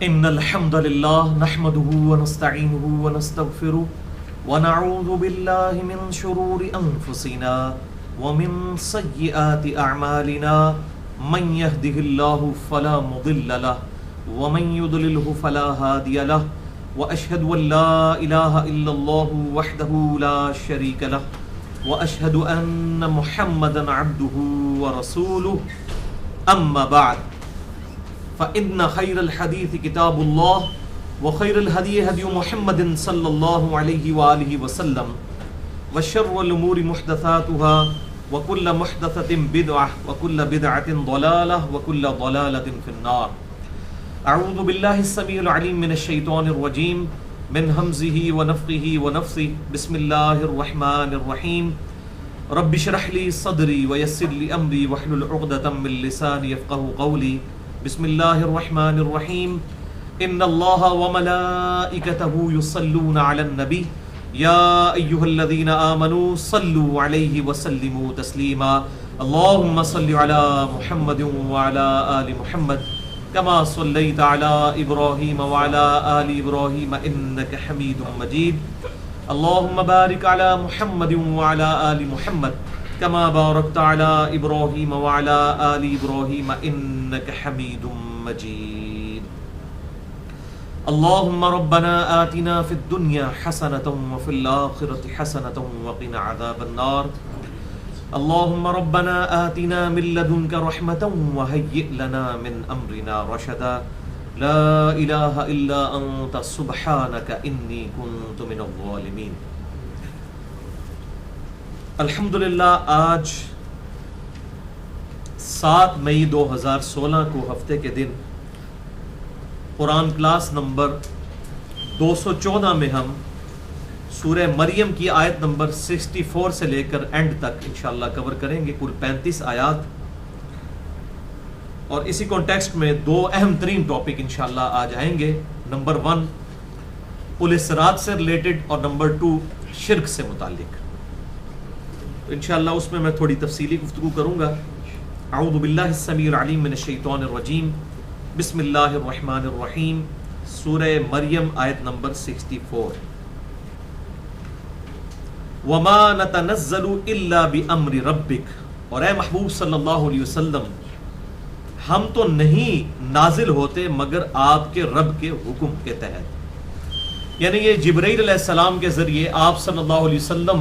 إن الحمد لله نحمده ونستعينه ونستغفره ونعوذ بالله من شرور أنفسنا ومن سيئات أعمالنا من يهده الله فلا مضل له ومن يضلله فلا هادي له وأشهد أن لا إله إلا الله وحده لا شريك له وأشهد أن محمدا عبده ورسوله أما بعد فإن خير الحديث كتاب الله وخير الهدي هدي محمد صلى الله عليه وآله وسلم وشر الأمور محدثاتها وكل محدثة بدعة وكل بدعة ضلالة وكل ضلالة في النار. أعوذ بالله السميع العليم من الشيطان الرجيم من همزه ونفخه ونفثه. بسم الله الرحمن الرحيم. رب اشرح لي صدري ويسر لي أمري واحلل عقدة من لساني يفقهوا قولي. بسم الله الرحمن الرحيم. إن الله وملائكته يصلون على النبي يا أيها الذين آمنوا صلوا عليه وسلموا تسليما. اللهم صل على محمد وعلى آل محمد كما صليت على إبراهيم وعلى آل إبراهيم إنك حميد مجيد. اللهم بارك على محمد وعلى آل محمد كما باركت على إبراهيم وعلى آل إبراهيم إنك حميد مجيد. اللهم ربنا آتنا في الدنيا حسنة وفي الآخرة حسنة وقنا عذاب النار. اللهم ربنا آتنا من لدنك رحمة وهيئ لنا من أمرنا رشدا. لا إله إلا أنت سبحانك إني كنت من الظالمين. الحمدللہ آج 7 مئی 2016 کو ہفتے کے دن قرآن کلاس نمبر 214 میں ہم سورہ مریم کی آیت نمبر 64 سے لے کر اینڈ تک انشاءاللہ کور کریں گے. کل 35 آیات اور اسی کانٹیکسٹ میں 2 اہم ترین ٹاپک انشاءاللہ آ جائیں گے. نمبر 1 الاسرات سے ریلیٹڈ اور نمبر 2 شرک سے متعلق. تو انشاءاللہ اس میں تھوڑی تفصیلی گفتگو کروں گا. اعوذ باللہ السمیع العلیم من الشیطان الرجیم. بسم اللہ الرحمن الرحیم. سورہ مریم آیت نمبر 64. وما نتنزل الا بامر ربک. اور اے محبوب صلی اللہ علیہ وسلم ہم تو نہیں نازل ہوتے مگر آپ کے رب کے حکم کے تحت. یعنی یہ جبرائیل علیہ السلام کے ذریعے آپ صلی اللہ علیہ وسلم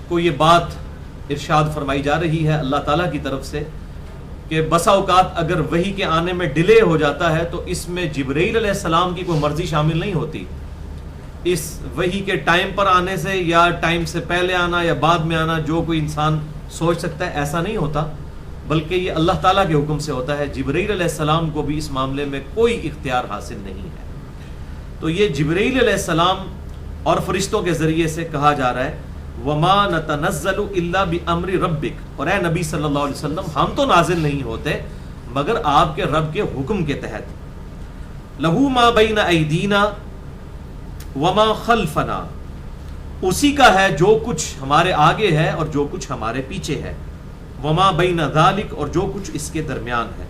کو یہ بات ارشاد فرمائی جا رہی ہے اللہ تعالیٰ کی طرف سے کہ بسا اوقات اگر وحی کے آنے میں ڈیلے ہو جاتا ہے تو اس میں جبرائیل علیہ السلام کی کوئی مرضی شامل نہیں ہوتی. اس وحی کے ٹائم پر آنے سے یا ٹائم سے پہلے آنا یا بعد میں آنا جو کوئی انسان سوچ سکتا ہے ایسا نہیں ہوتا، بلکہ یہ اللہ تعالیٰ کے حکم سے ہوتا ہے. جبرائیل علیہ السلام کو بھی اس معاملے میں کوئی اختیار حاصل نہیں ہے. تو یہ جبرائیل علیہ السلام اور فرشتوں کے ذریعے سے کہا جا رہا ہے وما نتنزل الا بامر ربک. اور اے نبی صلی اللہ علیہ وسلم ہم تو نازل نہیں ہوتے مگر آپ کے رب کے حکم کے تحت. لہو ما بین ایدینا وما خلفنا. اسی کا ہے جو کچھ ہمارے آگے ہے اور جو کچھ ہمارے پیچھے ہے. وما بین ذالک. اور جو کچھ اس کے درمیان ہے.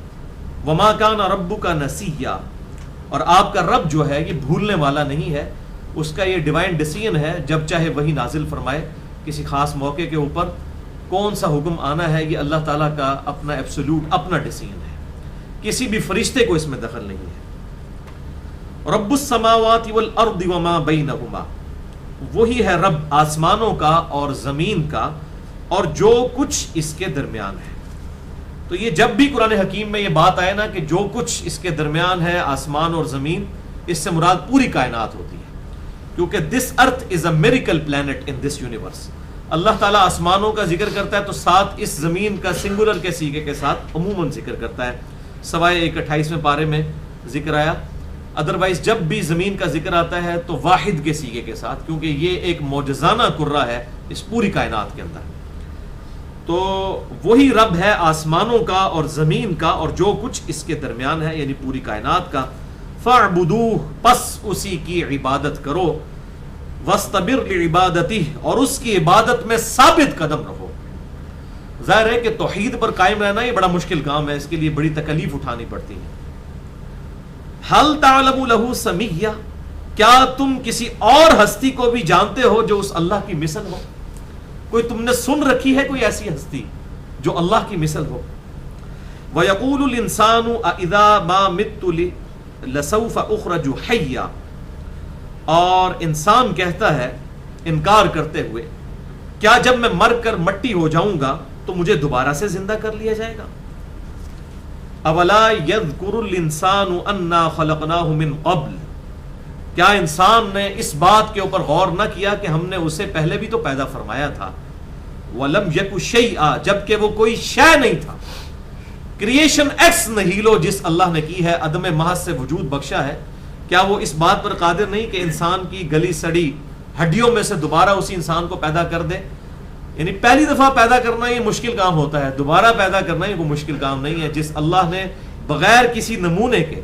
وما کان ربک نسیا. اور آپ کا رب جو ہے یہ بھولنے والا نہیں ہے. اس کا یہ ڈیوائن ڈیسیژن ہے جب چاہے وہی نازل فرمائے. کسی خاص موقع کے اوپر کون سا حکم آنا ہے یہ اللہ تعالیٰ کا اپنا ایبسولوٹ اپنا ڈیسیژن ہے. کسی بھی فرشتے کو اس میں دخل نہیں ہے. رب السماوات والارض وما بینہما. وہی ہے رب آسمانوں کا اور زمین کا اور جو کچھ اس کے درمیان ہے. تو یہ جب بھی قرآن حکیم میں یہ بات آئے نا کہ جو کچھ اس کے درمیان ہے آسمان اور زمین، اس سے مراد پوری کائنات ہوتی ہے. کیونکہ this earth is a miracle planet in this universe. Allah تعالیٰ آسمانوں کا ذکر کرتا ہے تو ساتھ اس زمین کا سنگولر کے سیغے کے ساتھ عموماً ذکر کرتا ہے، سوائے 1:28 پارے میں ذکر آیا. ادروائز جب بھی زمین کا ذکر آتا ہے تو واحد کے سیغے کے ساتھ، کیونکہ یہ ایک معجزانہ کرہ ہے اس پوری کائنات کے اندر. تو وہی رب ہے آسمانوں کا اور زمین کا اور جو کچھ اس کے درمیان ہے یعنی پوری کائنات کا. فاعبدوہ. پس اسی کی عبادت کرو. واستبر لعبادتہ. اور اس کی عبادت میں ثابت قدم رہو. ظاہر ہے کہ توحید پر قائم رہنا یہ بڑا مشکل کام ہے، اس کے لیے بڑی تکلیف اٹھانی پڑتی ہے. حل تعلم لہ سمیہ، کیا تم کسی اور ہستی کو بھی جانتے ہو جو اس اللہ کی مثل ہو؟ کوئی تم نے سن رکھی ہے کوئی ایسی ہستی جو اللہ کی مثل ہو؟ وَيَقُولُ الْإِنسَانُ أَإِذَا مَا مِتُّ لَسَوْفَ أُخْرَجُ حَيًّا، اور انسان کہتا ہے انکار کرتے ہوئے، کیا جب میں مر کر مٹی ہو جاؤں گا تو مجھے دوبارہ سے زندہ کر لیا جائے گا؟ أَوَلَا يَذْكُرُ الْإِنسَانُ أَنَّا خَلَقْنَاهُ مِنْ قَبْلِ، کیا انسان نے اس بات کے اوپر غور نہ کیا کہ ہم نے اسے پہلے بھی تو پیدا فرمایا تھا؟ وَلَمْ يَكُ شَيْئًا، جبکہ وہ کوئی شے نہیں تھا، کریشن ایکس نہیلو جس اللہ نے کی ہے، عدم محض سے وجود بخشا ہے، کیا وہ اس بات پر قادر نہیں کہ انسان کی گلی سڑی ہڈیوں میں سے دوبارہ اسی انسان کو پیدا کر دے؟ یعنی پہلی دفعہ پیدا کرنا یہ مشکل کام ہوتا ہے، دوبارہ پیدا کرنا یہ کوئی مشکل کام نہیں ہے۔ جس اللہ نے بغیر کسی نمونے کے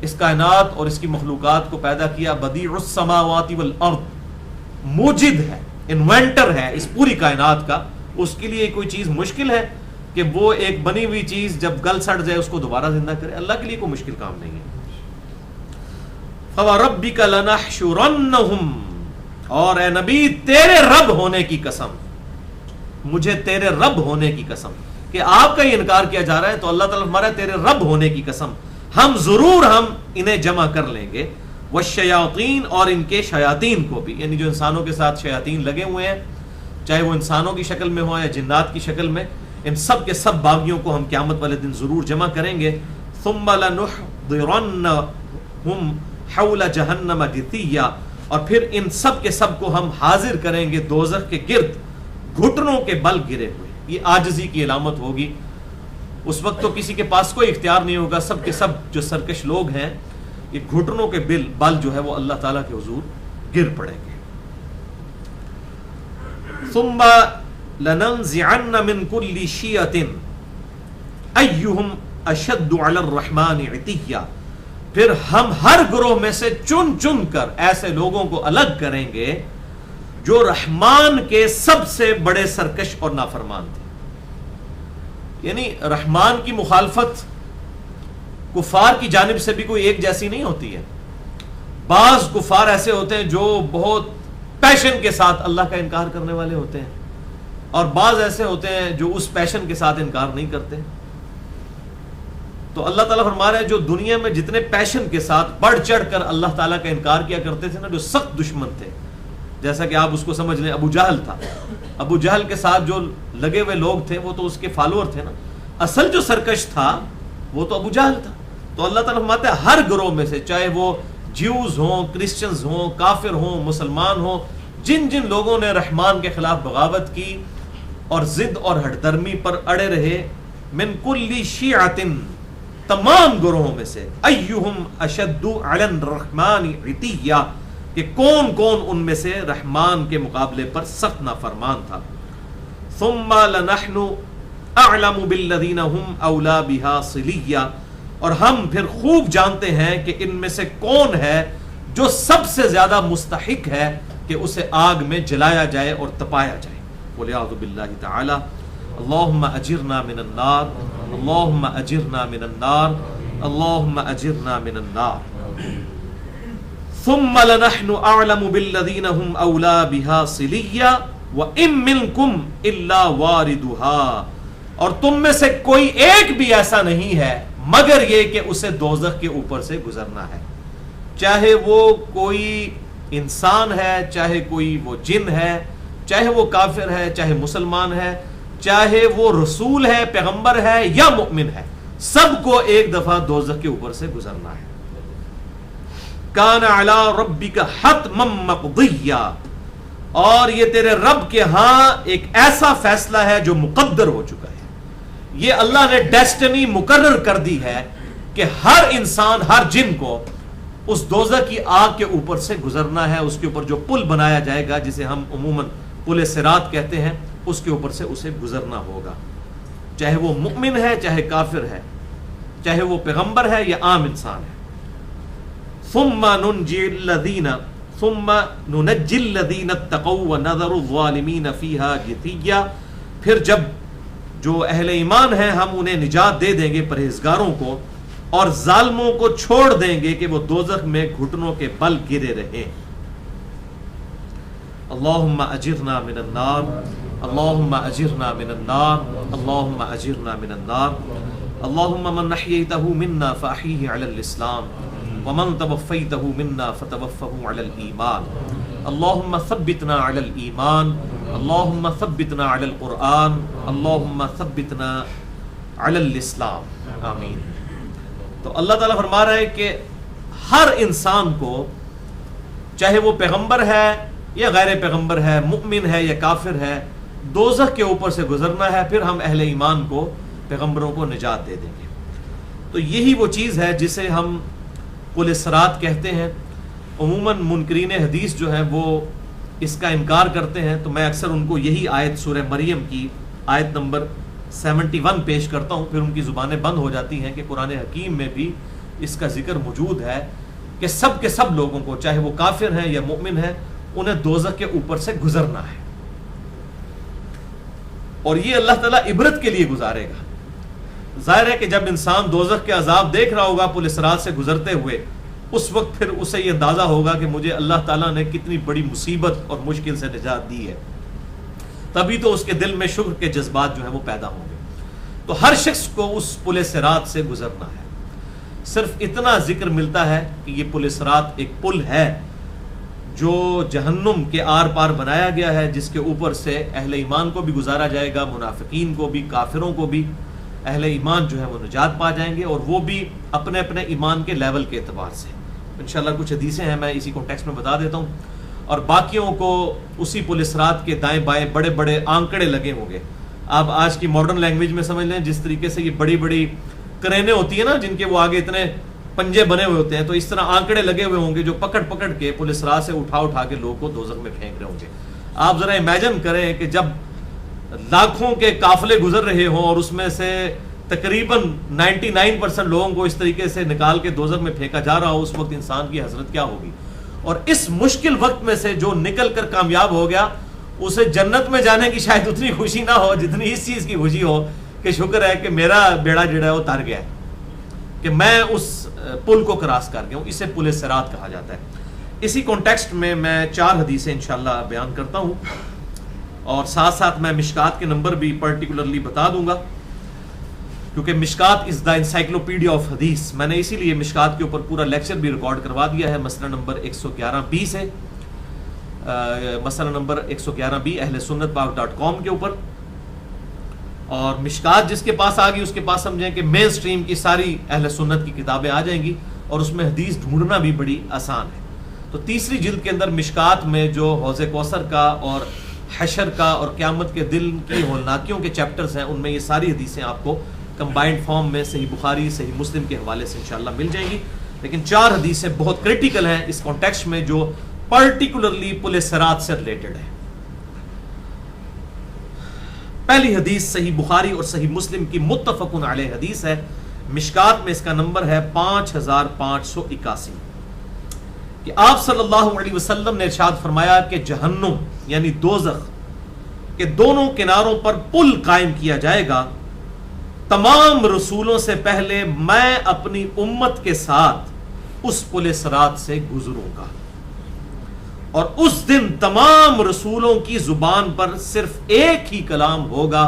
اس کائنات اور اس کی مخلوقات کو پیدا کیا، بدیع السماوات والارض، موجد ہے، انوینٹر ہے اس پوری کائنات کا، اس کے لیے کوئی چیز مشکل ہے کہ وہ ایک بنی ہوئی چیز جب گل سڑ جائے اس کو دوبارہ زندہ کرے؟ اللہ کے لیے کوئی مشکل کام نہیں ہے۔ فَوَرَبِّكَ لَنَحْشُرَنَّهُمْ، اور اے نبی تیرے رب ہونے کی قسم، مجھے تیرے رب ہونے کی قسم، کہ آپ کا ہی انکار کیا جا رہا ہے تو اللہ تعالیٰ ہمارا تیرے رب ہونے کی قسم، ہم ضرور ہم انہیں جمع کر لیں گے، والشیاطین، اور ان کے شیاطین کو بھی، یعنی جو انسانوں کے ساتھ شیاطین لگے ہوئے ہیں، چاہے وہ انسانوں کی شکل میں ہو یا جنات کی شکل میں، ان سب کے سب باغیوں کو ہم قیامت والے دن ضرور جمع کریں گے۔ ثم لنحضرنہم حول جہنم جثیا، اور پھر ان سب کے سب کو ہم حاضر کریں گے دوزخ کے گرد گھٹنوں کے بل گرے ہوئے۔ یہ عاجزی کی علامت ہوگی، اس وقت تو کسی کے پاس کوئی اختیار نہیں ہوگا، سب کے سب جو سرکش لوگ ہیں یہ گھٹنوں کے بل جو ہے وہ اللہ تعالیٰ کے حضور گر پڑیں گے۔ ثم لننزعن من كل شيعة ايهم اشد على الرحمن عتيا، پھر ہم ہر گروہ میں سے چن چن کر ایسے لوگوں کو الگ کریں گے جو رحمان کے سب سے بڑے سرکش اور نافرمان تھے۔ یعنی رحمان کی مخالفت کفار کی جانب سے بھی کوئی ایک جیسی نہیں ہوتی ہے۔ بعض کفار ایسے ہوتے ہیں جو بہت پیشن کے ساتھ اللہ کا انکار کرنے والے ہوتے ہیں، اور بعض ایسے ہوتے ہیں جو اس پیشن کے ساتھ انکار نہیں کرتے۔ تو اللہ تعالیٰ فرما رہے ہیں جو دنیا میں جتنے پیشن کے ساتھ بڑھ چڑھ کر اللہ تعالیٰ کا انکار کیا کرتے تھے نا، جو سخت دشمن تھے، جیسا کہ آپ اس کو سمجھ لیں، ابو جہل تھا، ابو جہل کے ساتھ جو لگے ہوئے لوگ تھے وہ تو اس کے فالوور تھے نا، اصل جو سرکش تھا وہ تو ابو جہل تھا۔ تو اللہ تعالیٰ فرماتے ہیں ہر گروہ میں سے، چاہے وہ جیوز ہوں، کرسچنز ہوں، کافر ہوں، مسلمان ہوں، جن جن لوگوں نے رحمان کے خلاف بغاوت کی اور ضد اور ہٹ درمی پر اڑے رہے، من کل شیعۃ، تمام گروہوں میں سے، ایہم اشد علی الرحمن عتیا، کہ کون کون ان میں سے رحمان کے مقابلے پر سخت نافرمان تھا۔ ثم لنحن اعلم بالذین هم اولی بها صلیا، اور ہم پھر خوب جانتے ہیں کہ ان میں سے کون ہے جو سب سے زیادہ مستحق ہے کہ اسے آگ میں جلایا جائے اور تپایا جائے۔ والعیاذ باللہ تعالی۔ اللہم اجرنا من النار، اللہم اجرنا من النار، اللہم اجرنا من النار۔ ثم لنحن اعلم بالذین هم اولی بها صلیا وان منکم الا واردها، اور تم میں سے کوئی ایک بھی ایسا نہیں ہے مگر یہ کہ اسے دوزخ کے اوپر سے گزرنا ہے، چاہے وہ کوئی انسان ہے، چاہے کوئی وہ جن ہے، چاہے وہ کافر ہے، چاہے مسلمان ہے، چاہے وہ رسول ہے، پیغمبر ہے یا مؤمن ہے، سب کو ایک دفعہ دوزخ کے اوپر سے گزرنا ہے۔ کان علی ربک حتما مقضیا، اور یہ تیرے رب کے ہاں ایک ایسا فیصلہ ہے جو مقدر ہو چکا ہے۔ یہ اللہ نے ڈیسٹنی مقرر کر دی ہے کہ ہر انسان، ہر جن کو اس دوزخ کی آگ کے اوپر سے گزرنا ہے، اس کے اوپر جو پل بنایا جائے گا جسے ہم عموماً پل صراط کہتے ہیں، اس کے اوپر سے اسے گزرنا ہوگا، چاہے وہ مؤمن ہے، چاہے کافر ہے، چاہے وہ پیغمبر ہے یا عام انسان ہے۔ ثم ننجی الذین اتقوا ونذر الظالمین فیہا جثیا، پھر جب جو اہل ایمان ہیں ہم انہیں نجات دے دیں گے، پرہیزگاروں کو، اور ظالموں کو چھوڑ دیں گے کہ وہ دوزخ میں گھٹنوں کے بل گرے رہیں۔ اللہم اجرنا من النار، اللہم اجرنا من النار، اللہم اجرنا من النار۔ اللہم من احییتہ منا فاحیہ علی الاسلام ومن توفیتہ منا فتوفہ علی الایمان۔ اللہم ثبتنا علی الایمان، اللہم ثبتنا علی القرآن، اللہم ثبتنا علی الاسلام، آمین۔ تو اللہ تعالیٰ فرما رہا ہے کہ ہر انسان کو، چاہے وہ پیغمبر ہے یا غیر پیغمبر ہے، مؤمن ہے یا کافر ہے، دوزخ کے اوپر سے گزرنا ہے، پھر ہم اہل ایمان کو، پیغمبروں کو نجات دے دیں گے۔ تو یہی وہ چیز ہے جسے ہم پل صراط کہتے ہیں۔ عموماً منکرین حدیث جو ہیں وہ اس کا انکار کرتے ہیں، تو میں اکثر ان کو یہی آیت سورہ مریم کی آیت نمبر 71 پیش کرتا ہوں، پھر ان کی زبانیں بند ہو جاتی ہیں کہ قرآن حکیم میں بھی اس کا ذکر موجود ہے کہ سب کے سب لوگوں کو، چاہے وہ کافر ہیں یا مؤمن ہیں، انہیں دوزخ کے اوپر سے گزرنا ہے، اور یہ اللہ تعالیٰ عبرت کے لیے گزارے گا۔ ظاہر ہے کہ جب انسان دوزخ کے عذاب دیکھ رہا ہوگا پل صراط سے گزرتے ہوئے، اس وقت پھر اسے یہ اندازہ ہوگا کہ مجھے اللہ تعالیٰ نے کتنی بڑی مصیبت اور مشکل سے نجات دی ہے، تبھی تو اس کے دل میں شکر کے جذبات جو ہیں وہ پیدا ہوں گے۔ تو ہر شخص کو اس پل صراط سے گزرنا ہے۔ صرف اتنا ذکر ملتا ہے کہ یہ پل صراط ایک پل ہے جو جہنم کے آر پار بنایا گیا ہے، جس کے اوپر سے اہل ایمان کو بھی گزارا جائے گا، منافقین کو بھی، کافروں کو بھی۔ اہل ایمان جو ہے وہ نجات پا جائیں گے، اور وہ بھی اپنے اپنے ایمان کے لیول کے اعتبار سے۔ انشاءاللہ کچھ حدیثیں ہیں، میں اسی کانٹیکسٹ میں بتا دیتا ہوں، اور باقیوں کو اسی پل صراط کے دائیں بائیں بڑے بڑے آنکڑے لگے ہوں گے۔ آپ آج کی ماڈرن لینگویج میں سمجھ لیں، جس طریقے سے یہ بڑی بڑی کرینیں ہوتی ہیں نا، جن کے وہ آگے اتنے پنجے بنے ہوئے ہوتے ہیں، تو اس طرح آنکڑے لگے ہوئے ہوں گے جو پکڑ پکڑ کے پل صراط سے اٹھا کے لوگوں کو دوزخ میں پھینک رہے ہوں گے۔ آپ ذرا امیجن کریں کہ جب لاکھوں کے قافلے گزر رہے ہوں اور اس میں سے تقریباً 99% لوگوں کو اس طریقے سے نکال کے دوزخ میں پھینکا جا رہا ہو، اس وقت انسان کی حسرت کیا ہوگی۔ اور اس مشکل وقت میں سے جو نکل کر کامیاب ہو گیا، اسے جنت میں جانے کی شاید اتنی خوشی نہ ہو جتنی اس چیز کی خوشی ہو کہ شکر ہے کہ میرا بیڑا جڑا ہے وہ تر گیا ہے، کہ میں اس پل کو کراس کر گیا ہوں۔ اسے پل صراط کہا جاتا ہے۔ اسی کانٹیکسٹ میں 4 حدیثیں انشاءاللہ بیان کرتا ہوں، اور ساتھ ساتھ میں مشکات کے نمبر بھی پرٹیکولرلی بتا دوں گا، کیونکہ مشکات از دا انسائکلوپیڈیا آف حدیث۔ میں نے اسی لیے مشکات کے اوپر پورا لیکچر بھی ریکارڈ کروا دیا ہے، مسئلہ نمبر 111B سے، مسئلہ نمبر 111B اہل سنت پاک.com کے اوپر۔ اور مشکات جس کے پاس آ گئی اس کے پاس سمجھیں کہ مین سٹریم کی ساری اہل سنت کی کتابیں آ جائیں گی، اور اس میں حدیث ڈھونڈنا بھی بڑی آسان ہے۔ تو تیسری جلد کے اندر مشکات میں جو حوض کوثر کا اور حشر کا اور قیامت کے دن کی ہولناکیوں کے چیپٹرز ہیں، ان میں یہ ساری حدیثیں آپ کو کمبائنڈ فارم میں صحیح بخاری صحیح مسلم کے حوالے سے انشاءاللہ مل جائیں گی۔ لیکن 4 حدیثیں بہت کریٹیکل ہیں اس کانٹیکسٹ میں، جو پرٹیکولرلی پل صراط سے ریلیٹڈ ہے۔ پہلی حدیث صحیح بخاری اور صحیح مسلم کی متفقن علیہ حدیث ہے، مشکات میں اس کا نمبر ہے 5581، کہ آپ صلی اللہ علیہ وسلم نے ارشاد فرمایا کہ جہنم یعنی دوزخ کے دونوں کناروں پر پل قائم کیا جائے گا، تمام رسولوں سے پہلے میں اپنی امت کے ساتھ اس پل صراط سے گزروں گا، اور اس دن تمام رسولوں کی زبان پر صرف ایک ہی کلام ہوگا،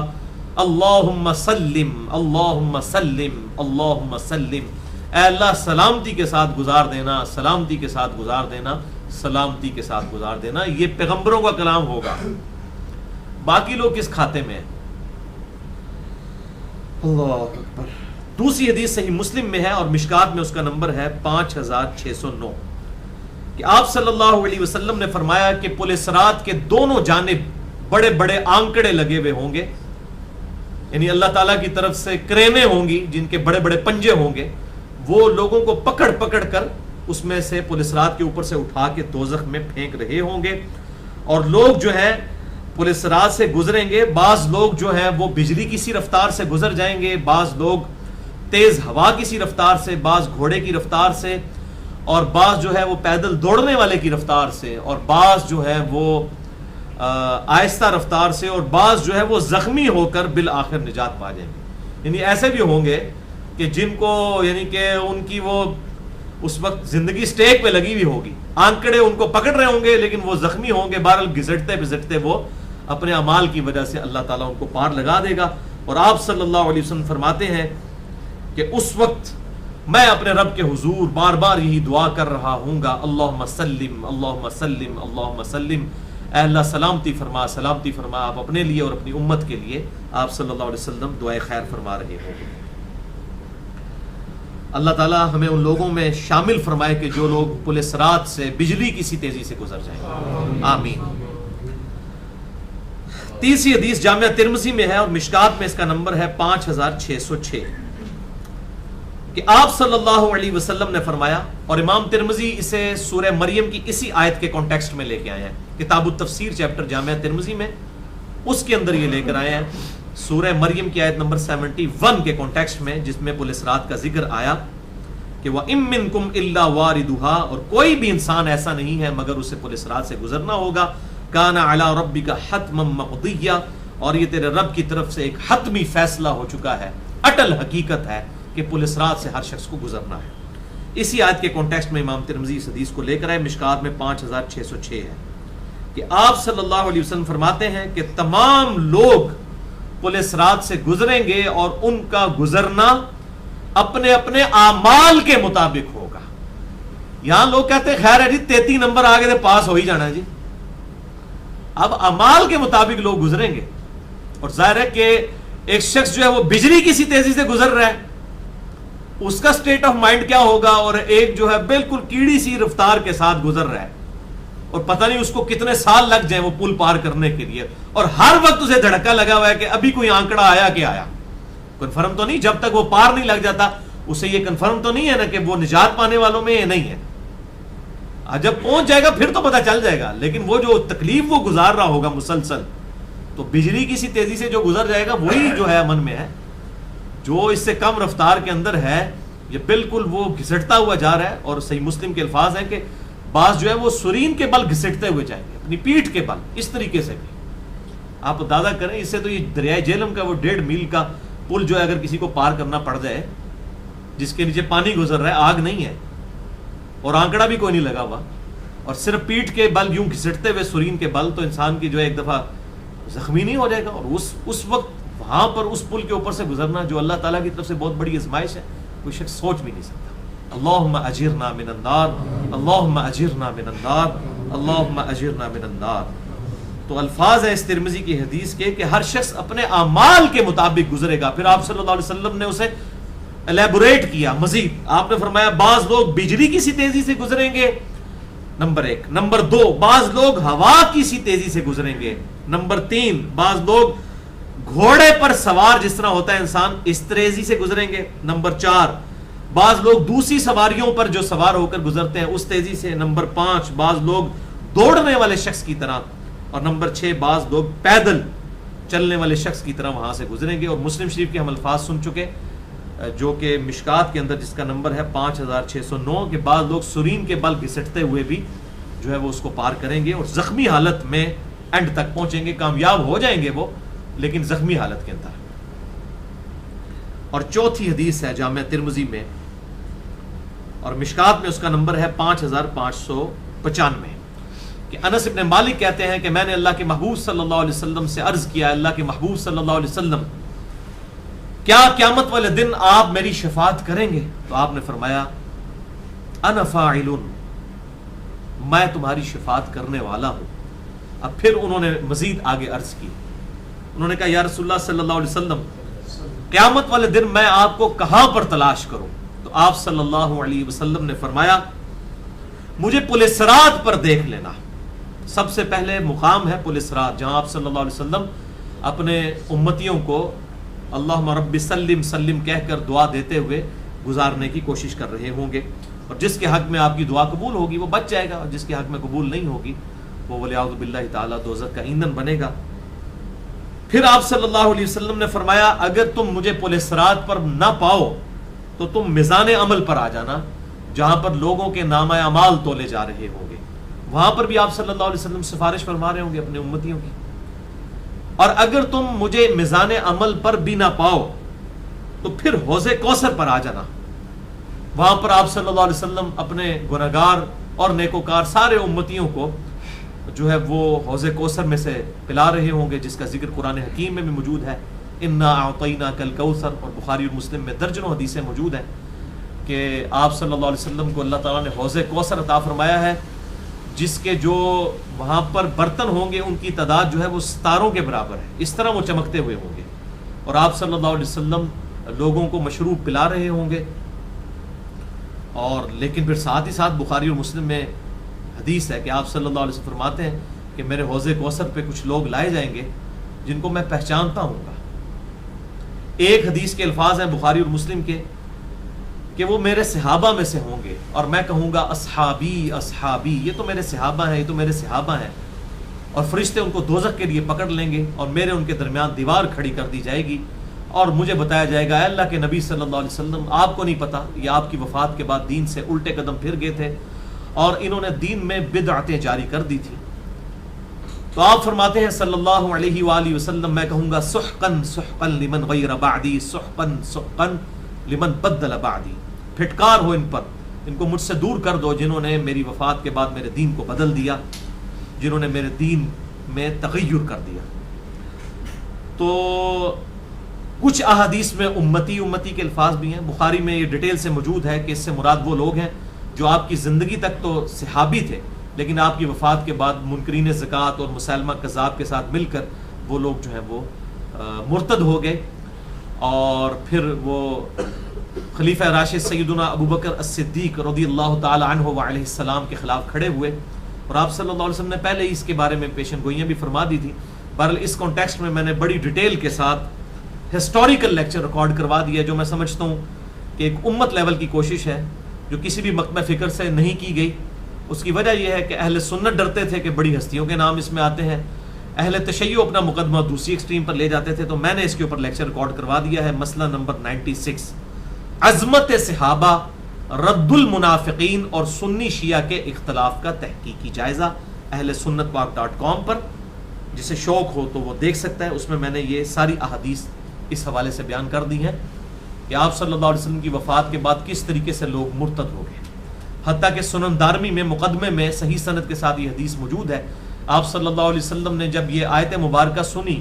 اللہم سلم اللہم سلم اللہم سلم، اے اللہ سلامتی کے ساتھ گزار دینا، سلامتی کے ساتھ گزار دینا، سلامتی کے ساتھ گزار دینا۔ یہ پیغمبروں کا کلام ہوگا، باقی لوگ کس کھاتے میں ہیں؟ اللہ اکبر۔ دوسری حدیث صحیح مسلم میں ہے اور مشکات میں اس کا نمبر ہے 5609، کہ آپ صلی اللہ علیہ وسلم نے فرمایا کہ پل صراط کے دونوں جانب بڑے بڑے آنکڑے لگے ہوئے ہوں گے، یعنی اللہ تعالیٰ کی طرف سے کرینیں ہوں گی جن کے بڑے بڑے پنجے ہوں گے، وہ لوگوں کو پکڑ پکڑ کر اس میں سے پل صراط کے اوپر سے اٹھا کے دوزخ میں پھینک رہے ہوں گے۔ اور لوگ جو ہیں پل صراط سے گزریں گے، بعض لوگ جو ہیں وہ بجلی کی سی رفتار سے گزر جائیں گے، بعض لوگ تیز ہوا کی سی رفتار سے، بعض گھوڑے کی رفتار سے، اور بعض جو ہے وہ پیدل دوڑنے والے کی رفتار سے، اور بعض جو ہے وہ آہستہ رفتار سے، اور بعض جو ہے وہ زخمی ہو کر بالآخر نجات پا جائیں گے۔ یعنی ایسے بھی ہوں گے کہ جن کو یعنی کہ ان کی وہ اس وقت زندگی سٹیک پہ لگی ہوئی ہوگی, آنکڑے ان کو پکڑ رہے ہوں گے لیکن وہ زخمی ہوں گے, بہرحال گھسٹتے پھسٹتے وہ اپنے اعمال کی وجہ سے اللہ تعالیٰ ان کو پار لگا دے گا. اور آپ صلی اللہ علیہ وسلم فرماتے ہیں کہ اس وقت میں اپنے رب کے حضور بار بار یہی دعا کر رہا ہوں گا, اللہم سلم اللہم سلم اللہم سلم, اے اللہ سلامتی فرما سلامتی فرما. آپ اپنے لیے اور اپنی امت کے لیے آپ صلی اللہ علیہ وسلم دعائے خیر فرما رہے ہوں گے. اللہ تعالیٰ ہمیں ان لوگوں میں شامل فرمائے کہ جو لوگ پل صراط سے بجلی کی سی تیزی سے گزر جائیں, آمین. تیسری حدیث جامعہ ترمذی میں ہے اور مشکات میں اس کا نمبر ہے 5606 کہ آپ صلی اللہ علیہ وسلم نے فرمایا, اور امام ترمذی اسے سورہ مریم کی اسی آیت کے کانٹیکسٹ میں لے کے آئے ہیں, کتاب التفسیر چیپٹر جامعہ ترمذی میں اس کے اندر یہ لے کر آئے ہیں سورہ مریم کی آیت نمبر 71 کے کانٹیکسٹ میں, جس میں پل صراط کا ذکر آیا کہ وَإِن مِّنكُمْ إِلَّا وَارِدُهَا, اور کوئی بھی انسان ایسا نہیں ہے مگر اسے پل صراط سے گزرنا ہوگا, كَانَ عَلَىٰ رَبِّكَ حَتْمًا مَقْضِيًّا, اور یہ تیرے رب کی طرف سے ایک حتمی فیصلہ ہو چکا ہے, اٹل حقیقت ہے کہ پل صراط سے ہر شخص کو گزرنا ہے. اسی آیت کے کانٹیکسٹ میں امام ترمذی اس حدیث کو لے کر آئے, مشکات میں 5606 ہے کہ آپ صلی اللہ علیہ وسلم فرماتے ہیں کہ تمام لوگ پل صراط سے گزریں گے اور ان کا گزرنا اپنے اپنے اعمال کے مطابق ہوگا. یہاں لوگ کہتے ہیں خیر ہے جی 33 نمبر آگے تو پاس ہو ہی جانا ہے جی. اب اعمال کے مطابق لوگ گزریں گے, اور ظاہر ہے کہ ایک شخص جو ہے وہ بجلی کی سی تیزی سے گزر رہا ہے, اس کا سٹیٹ آف مائنڈ کیا ہوگا, اور ایک جو ہے بالکل کیڑی سی رفتار کے ساتھ گزر رہا ہے اور پتہ نہیں اس کو کتنے سال لگ جائیں وہ پل پار کرنے کے لیے, اور ہر وقت اسے دھڑکا لگا ہوا ہے کہ ابھی کوئی آنکڑا آیا کہ آیا, کنفرم تو نہیں, جب تک وہ پار نہیں لگ جاتا اسے یہ کنفرم تو نہیں ہے نا کہ وہ نجات پانے والوں میں یہ نہیں ہے. جب پہنچ جائے گا پھر تو پتہ چل جائے گا, لیکن وہ جو تکلیف وہ گزار رہا ہوگا مسلسل, تو بجلی کی سی تیزی سے جو گزر جائے گا وہی جو ہے من میں ہے. جو اس سے کم رفتار کے اندر ہے یہ بالکل وہ گھسٹتا ہوا جا رہا ہے, اور صحیح مسلم کے الفاظ ہیں کہ بعض جو ہے وہ سرین کے بل گھسٹتے ہوئے جائیں گے, اپنی پیٹھ کے بل, اس طریقے سے بھی آپ اندازہ کریں. اس سے تو یہ دریائے جہلم کا وہ 1.5 میل کا پل جو ہے اگر کسی کو پار کرنا پڑ جائے, جس کے نیچے پانی گزر رہا ہے, آگ نہیں ہے اور آنکڑا بھی کوئی نہیں لگا ہوا, اور صرف پیٹھ کے بل یوں گھسٹتے ہوئے سرین کے بل, تو انسان کی جو ہے ایک دفعہ زخمی نہیں ہو جائے گا. اور اس وقت وہاں پر اس پل کے اوپر سے گزرنا جو اللہ تعالیٰ کی طرف سے بہت بڑی آزمائش ہے, کوئی شخص سوچ بھی نہیں سکتا. اللہم اجرنا من النار, اللہم اجرنا من النار, اللہم اجرنا من النار. تو الفاظ ہیں اس ترمذی کی حدیث کے کہ ہر شخص اپنے اعمال کے مطابق گزرے گا. پھر آپ صلی اللہ علیہ وسلم نے اسے الیبوریٹ کیا مزید, آپ نے فرمایا بعض لوگ بجلی کی سی تیزی سے گزریں گے, نمبر 1. نمبر 2, بعض لوگ ہوا کی سی تیزی سے گزریں گے. نمبر 3, بعض لوگ گھوڑے پر سوار جس طرح ہوتا ہے انسان اس تیزی سے گزریں گے. نمبر 4, بعض لوگ دوسری سواریوں پر جو سوار ہو کر گزرتے ہیں اس تیزی سے. نمبر 5, بعض لوگ دوڑنے والے شخص کی طرح. اور نمبر 6, بعض لوگ پیدل چلنے والے شخص کی طرح وہاں سے گزریں گے. اور مسلم شریف کے ہم الفاظ سن چکے جو کہ مشکات کے اندر جس کا نمبر ہے 5609 کہ بعض لوگ سرین کے بل گھسٹتے ہوئے بھی جو ہے وہ اس کو پار کریں گے اور زخمی حالت میں اینڈ تک پہنچیں گے. کامیاب ہو جائیں گے وہ, لیکن زخمی حالت کے اندر. اور چوتھی حدیث ہے جامعہ ترمذی میں اور مشکات میں, اس کا نمبر ہے 5595 کہ انس ابن مالک کہتے ہیں کہ میں نے اللہ کے محبوب صلی اللہ علیہ وسلم سے عرض کیا, اللہ کے محبوب صلی اللہ علیہ وسلم کیا قیامت والے دن آپ میری شفاعت کریں گے؟ تو آپ نے فرمایا انا فاعل, میں تمہاری شفاعت کرنے والا ہوں. اب پھر انہوں نے مزید آگے عرض کی, انہوں نے کہا یا رسول اللہ صلی اللہ علیہ وسلم قیامت والے دن میں آپ کو کہاں پر تلاش کروں؟ تو آپ صلی اللہ علیہ وسلم نے فرمایا مجھے پل صراط پر دیکھ لینا. سب سے پہلے مقام ہے پل صراط, جہاں آپ صلی اللہ علیہ وسلم اپنے امتیوں کو اللہم رب سلم سلم کہہ کر دعا دیتے ہوئے گزارنے کی کوشش کر رہے ہوں گے. اور جس کے حق میں آپ کی دعا قبول ہوگی وہ بچ جائے گا, اور جس کے حق میں قبول نہیں ہوگی وہ ولیعوذ باللہ تعالیٰ دوزخ کا ایندھن بنے گا. پھر آپ صلی اللہ علیہ وسلم نے فرمایا اگر تم مجھے پل صراط پر نہ پاؤ تو تم میزان عمل پر آ جانا, جہاں پر لوگوں کے نامہ اعمال تولے جا رہے ہوں گے. وہاں پر بھی آپ صلی اللہ علیہ وسلم سفارش فرما رہے ہوں گے اپنے امتیوں کی. اور اگر تم مجھے میزان عمل پر بھی نہ پاؤ تو پھر حوض کوثر پر آ جانا، وہاں پر آپ صلی اللہ علیہ وسلم اپنے گنہگار اور نیکوکار سارے امتیوں کو جو ہے وہ حوض کوثر میں سے پلا رہے ہوں گے، جس کا ذکر قرآن حکیم میں بھی موجود ہے، انا اعطیناک الکوثر، اور بخاری اور مسلم میں درجنوں حدیثیں موجود ہیں کہ آپ صلی اللہ علیہ وسلم کو اللہ تعالیٰ نے حوض کوثر عطا فرمایا ہے، جس کے جو وہاں پر برتن ہوں گے ان کی تعداد جو ہے وہ ستاروں کے برابر ہے، اس طرح وہ چمکتے ہوئے ہوں گے، اور آپ صلی اللہ علیہ وسلم لوگوں کو مشروب پلا رہے ہوں گے۔ اور لیکن پھر ساتھ ہی ساتھ بخاری اور مسلم میں حدیث ہے کہ آپ صلی اللہ علیہ وسلم فرماتے ہیں کہ میرے حوض کوثر پہ کچھ لوگ لائے جائیں گے جن کو میں پہچانتا ہوں گا۔ ایک حدیث کے الفاظ ہیں بخاری اور مسلم کے کہ وہ میرے صحابہ میں سے ہوں گے، اور میں کہوں گا اصحابی اصحابی، یہ تو میرے صحابہ ہیں، یہ تو میرے صحابہ ہیں، اور فرشتے ان کو دوزخ کے لیے پکڑ لیں گے اور میرے ان کے درمیان دیوار کھڑی کر دی جائے گی، اور مجھے بتایا جائے گا اے اللہ کے نبی صلی اللہ علیہ وسلم، آپ کو نہیں پتا یہ آپ کی وفات کے بعد دین سے الٹے قدم پھر گئے تھے اور انہوں نے دین میں بدعتیں جاری کر دی تھی۔ تو آپ فرماتے ہیں صلی اللہ علیہ وآلہ وسلم، میں کہوں گا سحقن سحقن لمن غیر بعدی، سحقن سحقن لمن بدل بعدی، پھٹکار ہو ان پر، ان کو مجھ سے دور کر دو جنہوں نے میری وفات کے بعد میرے دین کو بدل دیا، جنہوں نے میرے دین میں تغیر کر دیا۔ تو کچھ احادیث میں امتی امتی کے الفاظ بھی ہیں، بخاری میں یہ ڈیٹیل سے موجود ہے کہ اس سے مراد وہ لوگ ہیں جو آپ کی زندگی تک تو صحابی تھے لیکن آپ کی وفات کے بعد منکرین زکوٰۃ اور مسلمہ کذاب کے ساتھ مل کر وہ لوگ جو ہیں وہ مرتد ہو گئے، اور پھر وہ خلیفہ راشد سیدنا ابو بکر الصدیق رضی اللہ تعالی عنہ وعلیہ السلام کے خلاف کھڑے ہوئے، اور آپ صلی اللہ علیہ وسلم نے پہلے ہی اس کے بارے میں پیشن گوئیاں بھی فرما دی تھی۔ بہرحال اس کانٹیکسٹ میں نے بڑی ڈیٹیل کے ساتھ ہسٹوریکل لیکچر ریکارڈ کروا دیا، جو میں سمجھتا ہوں کہ ایک امت لیول کی کوشش ہے جو کسی بھی مکتبہ فکر سے نہیں کی گئی۔ اس کی وجہ یہ ہے کہ اہل سنت ڈرتے تھے کہ بڑی ہستیوں کے نام اس میں آتے ہیں، اہل تشیع اپنا مقدمہ دوسری ایکسٹریم پر لے جاتے تھے، تو میں نے اس کے اوپر لیکچر ریکارڈ کروا دیا ہے۔ مسئلہ نمبر 96، عظمت صحابہ، رد المنافقین اور سنی شیعہ کے اختلاف کا تحقیقی جائزہ، اہل سنت پاک.com پر، جسے شوق ہو تو وہ دیکھ سکتا ہے۔ اس میں نے یہ ساری احادیث اس حوالے سے بیان کر دی ہیں کہ آپ صلی اللہ علیہ وسلم کی وفات کے بعد کس طریقے سے لوگ مرتد ہو گئے، حتیٰ کہ سنن دارمی میں مقدمے میں صحیح سند کے ساتھ یہ حدیث موجود ہے۔ آپ صلی اللہ علیہ وسلم نے جب یہ آیت مبارکہ سنی،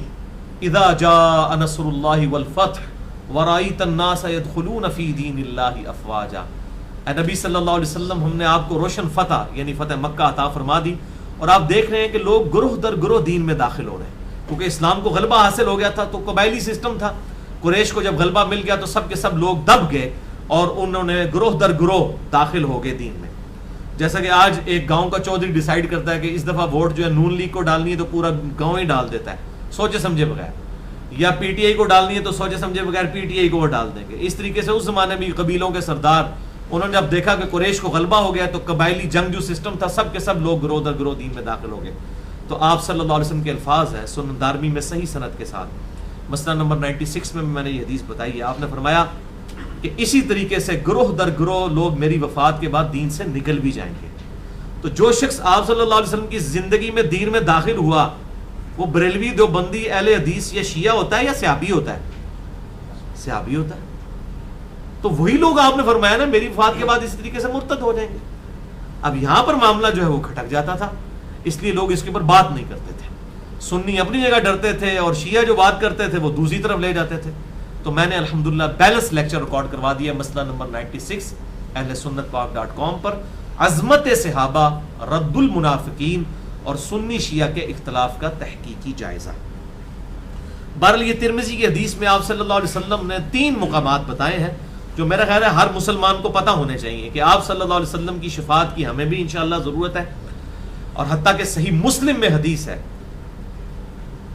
اذا جاء نصر اللہ والفتح ورأیت الناس يدخلون فی دین اللہ افواجا، اے نبی صلی اللہ علیہ وسلم، ہم نے آپ کو روشن فتح یعنی فتح مکہ عطا فرما دی، اور آپ دیکھ رہے ہیں کہ لوگ گروہ در گروہ دین میں داخل ہو رہے ہیں، کیونکہ اسلام کو غلبہ حاصل ہو گیا تھا، تو قبائلی سسٹم تھا، قریش کو جب غلبہ مل گیا تو سب کے سب لوگ دب گئے اور انہوں نے گروہ در گروہ داخل ہو گئے دین میں۔ جیسا کہ آج ایک گاؤں کا چودھری ڈیسائیڈ کرتا ہے کہ اس دفعہ ووٹ جو ہے نون لیگ کو ڈالنی ہے تو پورا گاؤں ہی ڈال دیتا ہے سوچے سمجھے بغیر، یا پی ٹی آئی کو ڈالنی ہے تو سوچے سمجھے بغیر پی ٹی آئی کو وہ ڈال دیں گے۔ اس طریقے سے اس زمانے میں قبیلوں کے سردار انہوں نے جب دیکھا کہ قریش کو غلبہ ہو گیا تو قبائلی جنگ جو سسٹم تھا سب کے سب لوگ گروہ در گروہ دین میں داخل ہو گئے۔ تو آپ صلی اللہ علیہ وسلم کے الفاظ ہیں سنن دارمی میں صحیح سند کے ساتھ، مسئلہ نمبر 96 میں نے یہ حدیث بتائی ہے۔ آپ نے فرمایا کہ اسی طریقے سے گروہ در گروہ لوگ میری وفات کے بعد دین سے نکل بھی جائیں گے۔ تو جو شخص آپ صلی اللہ علیہ وسلم کی زندگی میں دین میں داخل ہوا وہ بریلوی، دیوبندی، اہل حدیث یا شیعہ ہوتا ہے یا صحابی ہوتا ہے؟ صحابی ہوتا ہے۔ تو وہی لوگ آپ نے فرمایا نا میری وفات کے بعد اسی طریقے سے مرتد ہو جائیں گے۔ اب یہاں پر معاملہ جو ہے وہ کھٹک جاتا تھا، اس لیے لوگ اس کے اوپر بات نہیں کرتے تھے، سنی اپنی جگہ ڈرتے تھے اور شیعہ جو بات کرتے تھے وہ دوسری طرف لے جاتے تھے۔ تو میں نے الحمدللہ بیلنس لیکچر ریکارڈ کروا دیا، مسئلہ نمبر 96 اہل سنت پاک.com پر، عظمت صحابہ، رد المنافقین اور سنی شیعہ کے اختلاف کا تحقیقی جائزہ۔ بہرحال یہ ترمذی کی حدیث میں آپ صلی اللہ علیہ وسلم نے 3 مقامات بتائے ہیں جو میرا خیال ہے ہر مسلمان کو پتہ ہونے چاہیے کہ آپ صلی اللہ علیہ وسلم کی شفاعت کی ہمیں بھی انشاءاللہ ضرورت ہے، اور حتیٰ کہ صحیح مسلم میں حدیث ہے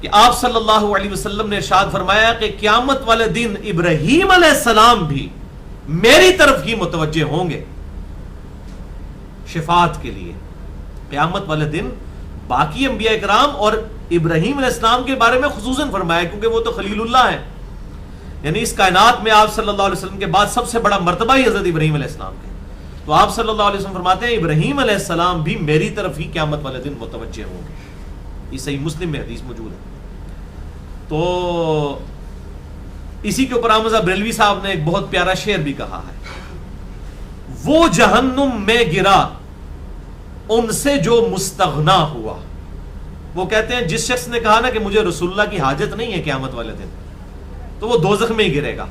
کہ آپ صلی اللہ علیہ وسلم نے ارشاد فرمایا کہ قیامت والے دن ابراہیم علیہ السلام بھی میری طرف ہی متوجہ ہوں گے شفاعت کے لیے۔ قیامت والے دن باقی انبیاء اکرام اور ابراہیم علیہ السلام کے بارے میں خصوصاً فرمایا کیونکہ وہ تو خلیل اللہ ہیں، یعنی اس کائنات میں آپ صلی اللہ علیہ وسلم کے بعد سب سے بڑا مرتبہ ہی حضرت ابراہیم علیہ السلام کے، تو آپ صلی اللہ علیہ وسلم فرماتے ہیں ابراہیم علیہ السلام بھی میری طرف ہی قیامت والے دن متوجہ ہوں گے۔ یہ صحیح مسلم میں حدیث موجود ہے۔ تو اسی کے اوپر احمد بریلوی صاحب نے ایک بہت پیارا شعر بھی کہا ہے، وہ جہنم میں گرا ان سے جو مستغنا ہوا. وہ کہتے ہیں جس شخص نے کہا نا کہ مجھے رسول اللہ کی حاجت نہیں ہے قیامت والے دن، تو وہ دوزخ میں ہی گرے گا.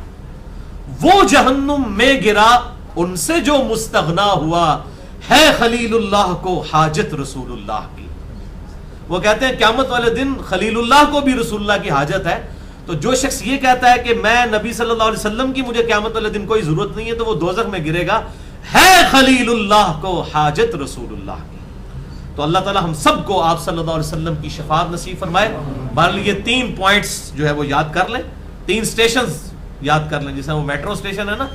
وہ جہنم میں گرا ان سے جو مستغنا ہوا، ہے خلیل اللہ کو حاجت رسول اللہ کی. وہ کہتے ہیں قیامت والے دن خلیل اللہ کو بھی رسول اللہ کی حاجت ہے. تو جو شخص یہ کہتا ہے کہ میں نبی صلی اللہ علیہ وسلم کی مجھے قیامت والے دن کوئی ضرورت نہیں ہے، تو وہ دوزخ میں گرے گا. ہے خلیل اللہ کو حاجت رسول اللہ کی. تو اللہ تعالی ہم سب کو آپ صلی اللہ علیہ وسلم کی شفاعت نصیب فرمائے. بہرحال یہ 3 پوائنٹس جو ہے وہ یاد کر لیں، 3 سٹیشنز یاد کر لیں. جیسے وہ میٹرو سٹیشن ہے نا،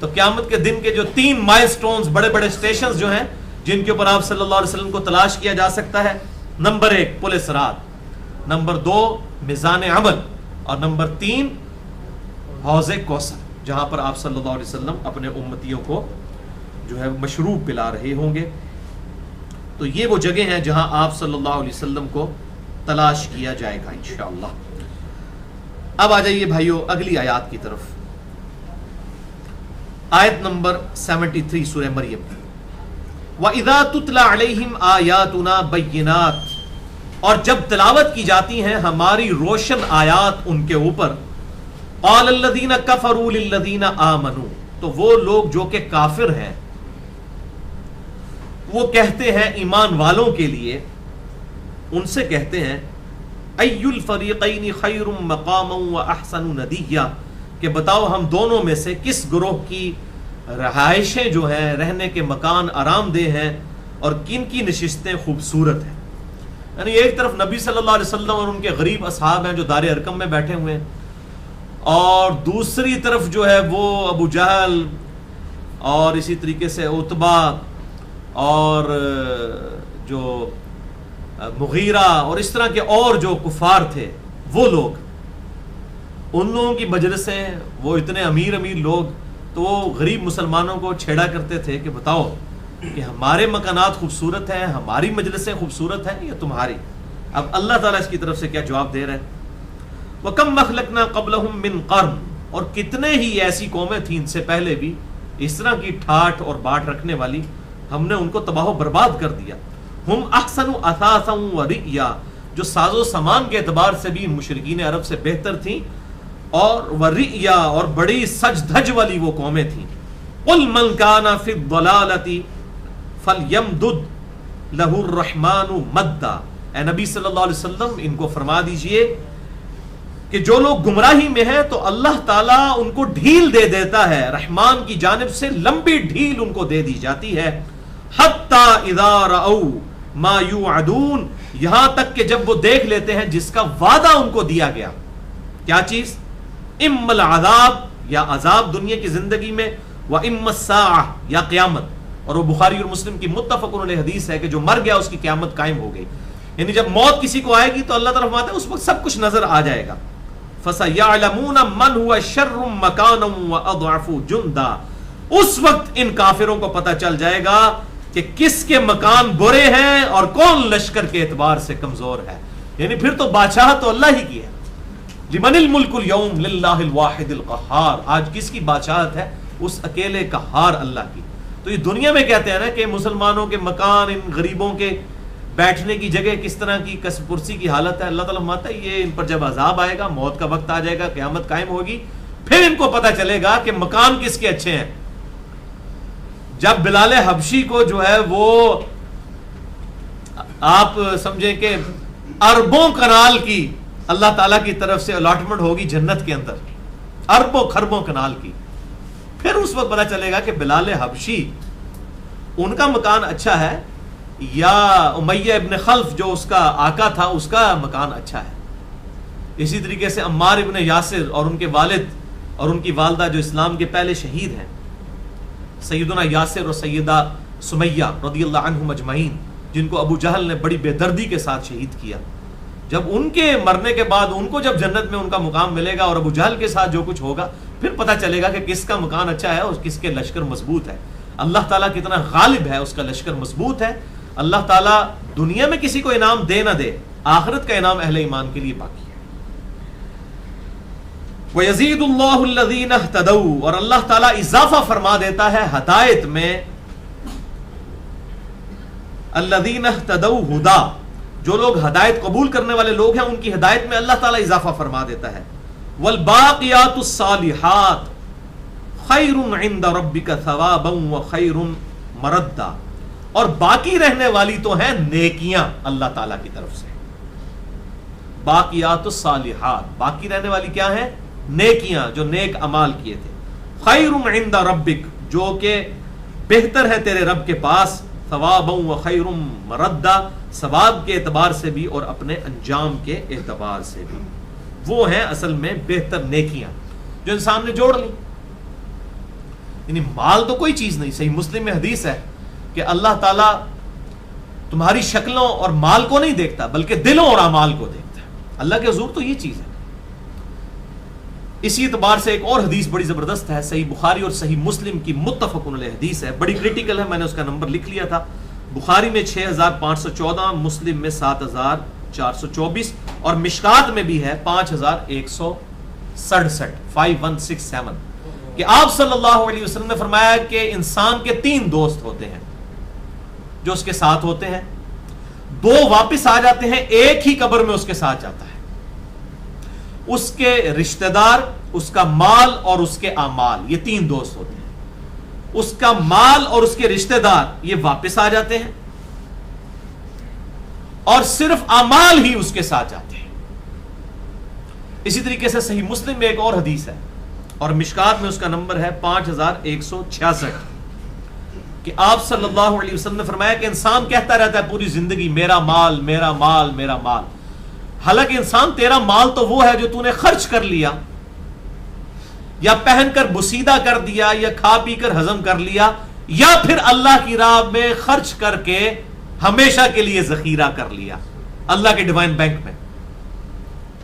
تو قیامت کے دن کے جو 3 مائل سٹونز، بڑے بڑے سٹیشنز جو ہیں جن کے اوپر آپ صلی اللہ علیہ وسلم کو تلاش کیا جا سکتا ہے. نمبر 1 پل صراط، نمبر 2 میزان عمل، اور نمبر 3 حوض کوثر، جہاں پر آپ صلی اللہ علیہ وسلم اپنے امتیوں کو جو ہے مشروب پلا رہے ہوں گے. تو یہ وہ جگہ ہیں جہاں آپ صلی اللہ علیہ وسلم کو تلاش کیا جائے گا انشاءاللہ. اب آ جائیے بھائیو اگلی آیات کی طرف. آیت نمبر 73 سورہ مریم. وَإِذَا تُتْلَى عَلَيْهِمْ آيَاتُنَا بَيِّنَاتٍ، اور جب تلاوت کی جاتی ہیں ہماری روشن آیات ان کے اوپر، قَالَ الَّذِينَ كَفَرُوا لِلَّذِينَ آمَنُوا، تو وہ لوگ جو کہ کافر ہیں وہ کہتے ہیں ایمان والوں کے لیے، ان سے کہتے ہیں اَيُّ الْفَرِيقَيْنِ خَيْرٌ مَقَامًا وَأَحْسَنُ نَدِيًّا، کہ بتاؤ ہم دونوں میں سے کس گروہ کی رہائشیں جو ہیں، رہنے کے مکان آرام دہ ہیں، اور کن کی نشستیں خوبصورت ہیں. یعنی ایک طرف نبی صلی اللہ علیہ وسلم اور ان کے غریب اصحاب ہیں جو دار ارقم میں بیٹھے ہوئے ہیں، اور دوسری طرف جو ہے وہ ابو جہل اور اسی طریقے سے عتبہ اور جو مغیرہ اور اس طرح کے اور جو کفار تھے وہ لوگ، ان لوگوں کی مجلسیں، وہ اتنے امیر لوگ، تو وہ غریب مسلمانوں کو چھیڑا کرتے تھے کہ بتاؤ کہ ہمارے مکانات خوبصورت ہیں، ہماری مجلسیں خوبصورت ہیں یا تمہاری. اب اللہ تعالیٰ اس کی طرف سے کیا جواب دے رہے ہیں؟ وَكَمْ مَخْلَقْنَا قَبْلَهُمْ مِنْ قَرْنٍ، اور کتنے ہی ایسی قومیں تھیں ان سے پہلے بھی اس طرح کی ٹھاٹ اور باٹ رکھنے والی، ہم نے ان کو تباہ و برباد کر دیا. ہم احسن اثاثا ورئیا، جو ساز و سامان کے اعتبار سے بھی مشرکین عرب سے بہتر تھیں، اور ورئیا، اور بڑی سج دھج والی وہ قومیں تھیں. قل من کان فی الضلالۃ فلیمدد لہ الرحمن مدا، اے نبی صلی اللہ علیہ وسلم ان کو فرما دیجئے کہ جو لوگ گمراہی میں ہیں تو اللہ تعالیٰ ان کو ڈھیل دے دیتا ہے، رحمان کی جانب سے لمبی ڈھیل ان کو دے دی جاتی ہے. حتی اذا رأوا ما یوعدون، یہاں تک کہ جب وہ دیکھ لیتے ہیں جس کا وعدہ ان کو دیا گیا. کیا چیز؟ اما العذاب، یا عذاب دنیا کی زندگی میں، و اما الساعہ، یا قیامت. اور وہ بخاری اور مسلم کی متفق علیہ حدیث ہے کہ جو مر گیا اس کی قیامت قائم ہو گئی. یعنی جب موت کسی کو آئے گی تو اللہ تعالیٰ فرماتے ہیں اس وقت سب کچھ نظر آ جائے گا. فَسَيَعْلَمُونَ مَنْ هُوَ شَرٌّ مَكَانًا وَأَضْعَفُ جُنْدًا، اس وقت ان کافروں کو پتہ چل جائے گا کہ کس کے مکان برے ہیں اور کون لشکر کے اعتبار سے کمزور ہے. یعنی پھر تو بادشاہ تو اللہ ہی کی ہے. لمن الملک اليوم للہ الواحد القہار، آج کس کی بادشاہت ہے؟ اس اکیلے قہار اللہ کی. تو یہ دنیا میں کہتے ہیں نا کہ مسلمانوں کے مکان، ان غریبوں کے بیٹھنے کی جگہ کس طرح کی کسب پرسی کی حالت ہے. اللہ تعالیٰ فرماتا ہے یہ ان پر جب عذاب آئے گا، موت کا وقت آ جائے گا، قیامت قائم ہوگی، پھر ان کو پتہ چلے گا کہ مکان کس کے اچھے ہیں. جب بلال حبشی کو جو ہے وہ آپ سمجھیں کہ اربوں کنال کی اللہ تعالیٰ کی طرف سے الاٹمنٹ ہوگی جنت کے اندر، اربوں خربوں کنال کی، پھر اس وقت پتہ چلے گا کہ بلال حبشی ان کا مکان اچھا ہے یا امیہ ابن خلف جو اس کا آقا تھا اس کا مکان اچھا ہے. اسی طریقے سے عمار ابن یاسر اور ان کے والد اور ان کی والدہ جو اسلام کے پہلے شہید ہیں، سیدنا یاسر اور سیدہ سمیہ رضی اللہ عنہم اجمعین، جن کو ابو جہل نے بڑی بے دردی کے ساتھ شہید کیا. جب ان کے مرنے کے بعد ان کو جب جنت میں ان کا مقام ملے گا اور ابو جہل کے ساتھ جو کچھ ہوگا، پھر پتہ چلے گا کہ کس کا مکان اچھا ہے اور کس کے لشکر مضبوط ہے. اللہ تعالیٰ کتنا غالب ہے، اس کا لشکر مضبوط ہے. اللہ تعالیٰ دنیا میں کسی کو انعام دے نہ دے، آخرت کا انعام اہل ایمان کے لیے باقی ہے. وَيَزِيدُ اللَّهُ الَّذِينَ اهْتَدَوْا، اور اللہ تعالیٰ اضافہ فرما دیتا ہے ہدایت میں، الَّذِينَ اهْتَدَوْا ہدا، جو لوگ ہدایت قبول کرنے والے لوگ ہیں ان کی ہدایت میں اللہ تعالیٰ اضافہ فرما دیتا ہے. وَالْبَاقِيَاتُ الصَّالِحَاتُ خَيْرٌ عِنْدَ رَبِّكَ ثَوَابًا وَخَيْرٌ مَرَدًّا، اور باقی رہنے والی تو ہیں نیکیاں اللہ تعالیٰ کی طرف سے. باقیات الصالحات، باقی رہنے والی کیا ہیں؟ نیکیاں، جو نیک اعمال کیے تھے. خیر عند ربک، جو کہ بہتر ہے تیرے رب کے پاس. ثوابا وخیر مردا، ثواب کے اعتبار سے بھی اور اپنے انجام کے اعتبار سے بھی. وہ ہیں اصل میں بہتر نیکیاں جو انسان نے جوڑ لی. یعنی مال تو کوئی چیز نہیں. صحیح مسلم میں حدیث ہے کہ اللہ تعالیٰ تمہاری شکلوں اور مال کو نہیں دیکھتا بلکہ دلوں اور اعمال کو دیکھتا ہے. اللہ کے حضور تو یہ چیز ہے. اسی اعتبار سے ایک اور حدیث بڑی زبردست ہے، صحیح بخاری اور صحیح مسلم کی متفق علیہ حدیث ہے، بڑی کریٹیکل ہے، میں نے اس کا نمبر لکھ لیا تھا. بخاری میں 6514، مسلم میں 7424 اور مشکات میں بھی ہے 5167، 5167، کہ آپ صلی اللہ علیہ وسلم نے فرمایا کہ انسان کے 3 دوست ہوتے ہیں جو اس کے ساتھ ہوتے ہیں. 2 واپس آ جاتے ہیں، ایک ہی قبر میں اس کے ساتھ جاتا ہے. اس کے رشتہ دار، اس کا مال اور اس کے اعمال، یہ 3 دوست ہوتے ہیں. اس کا مال اور اس کے رشتہ دار یہ واپس آ جاتے ہیں اور صرف اعمال ہی اس کے ساتھ جاتے ہیں. اسی طریقے سے صحیح مسلم میں ایک اور حدیث ہے اور مشکات میں اس کا نمبر ہے 5166، کہ آپ صلی اللہ علیہ وسلم نے فرمایا کہ انسان کہتا رہتا ہے پوری زندگی میرا مال میرا مال میرا مال. حالانکہ انسان تیرا مال تو وہ ہے جو تو نے خرچ کر لیا، یا پہن کر بسیدہ کر دیا، یا کھا پی کر ہضم کر لیا، یا پھر اللہ کی راہ میں خرچ کر کے ہمیشہ کے لیے ذخیرہ کر لیا اللہ کے ڈیوائن بینک میں.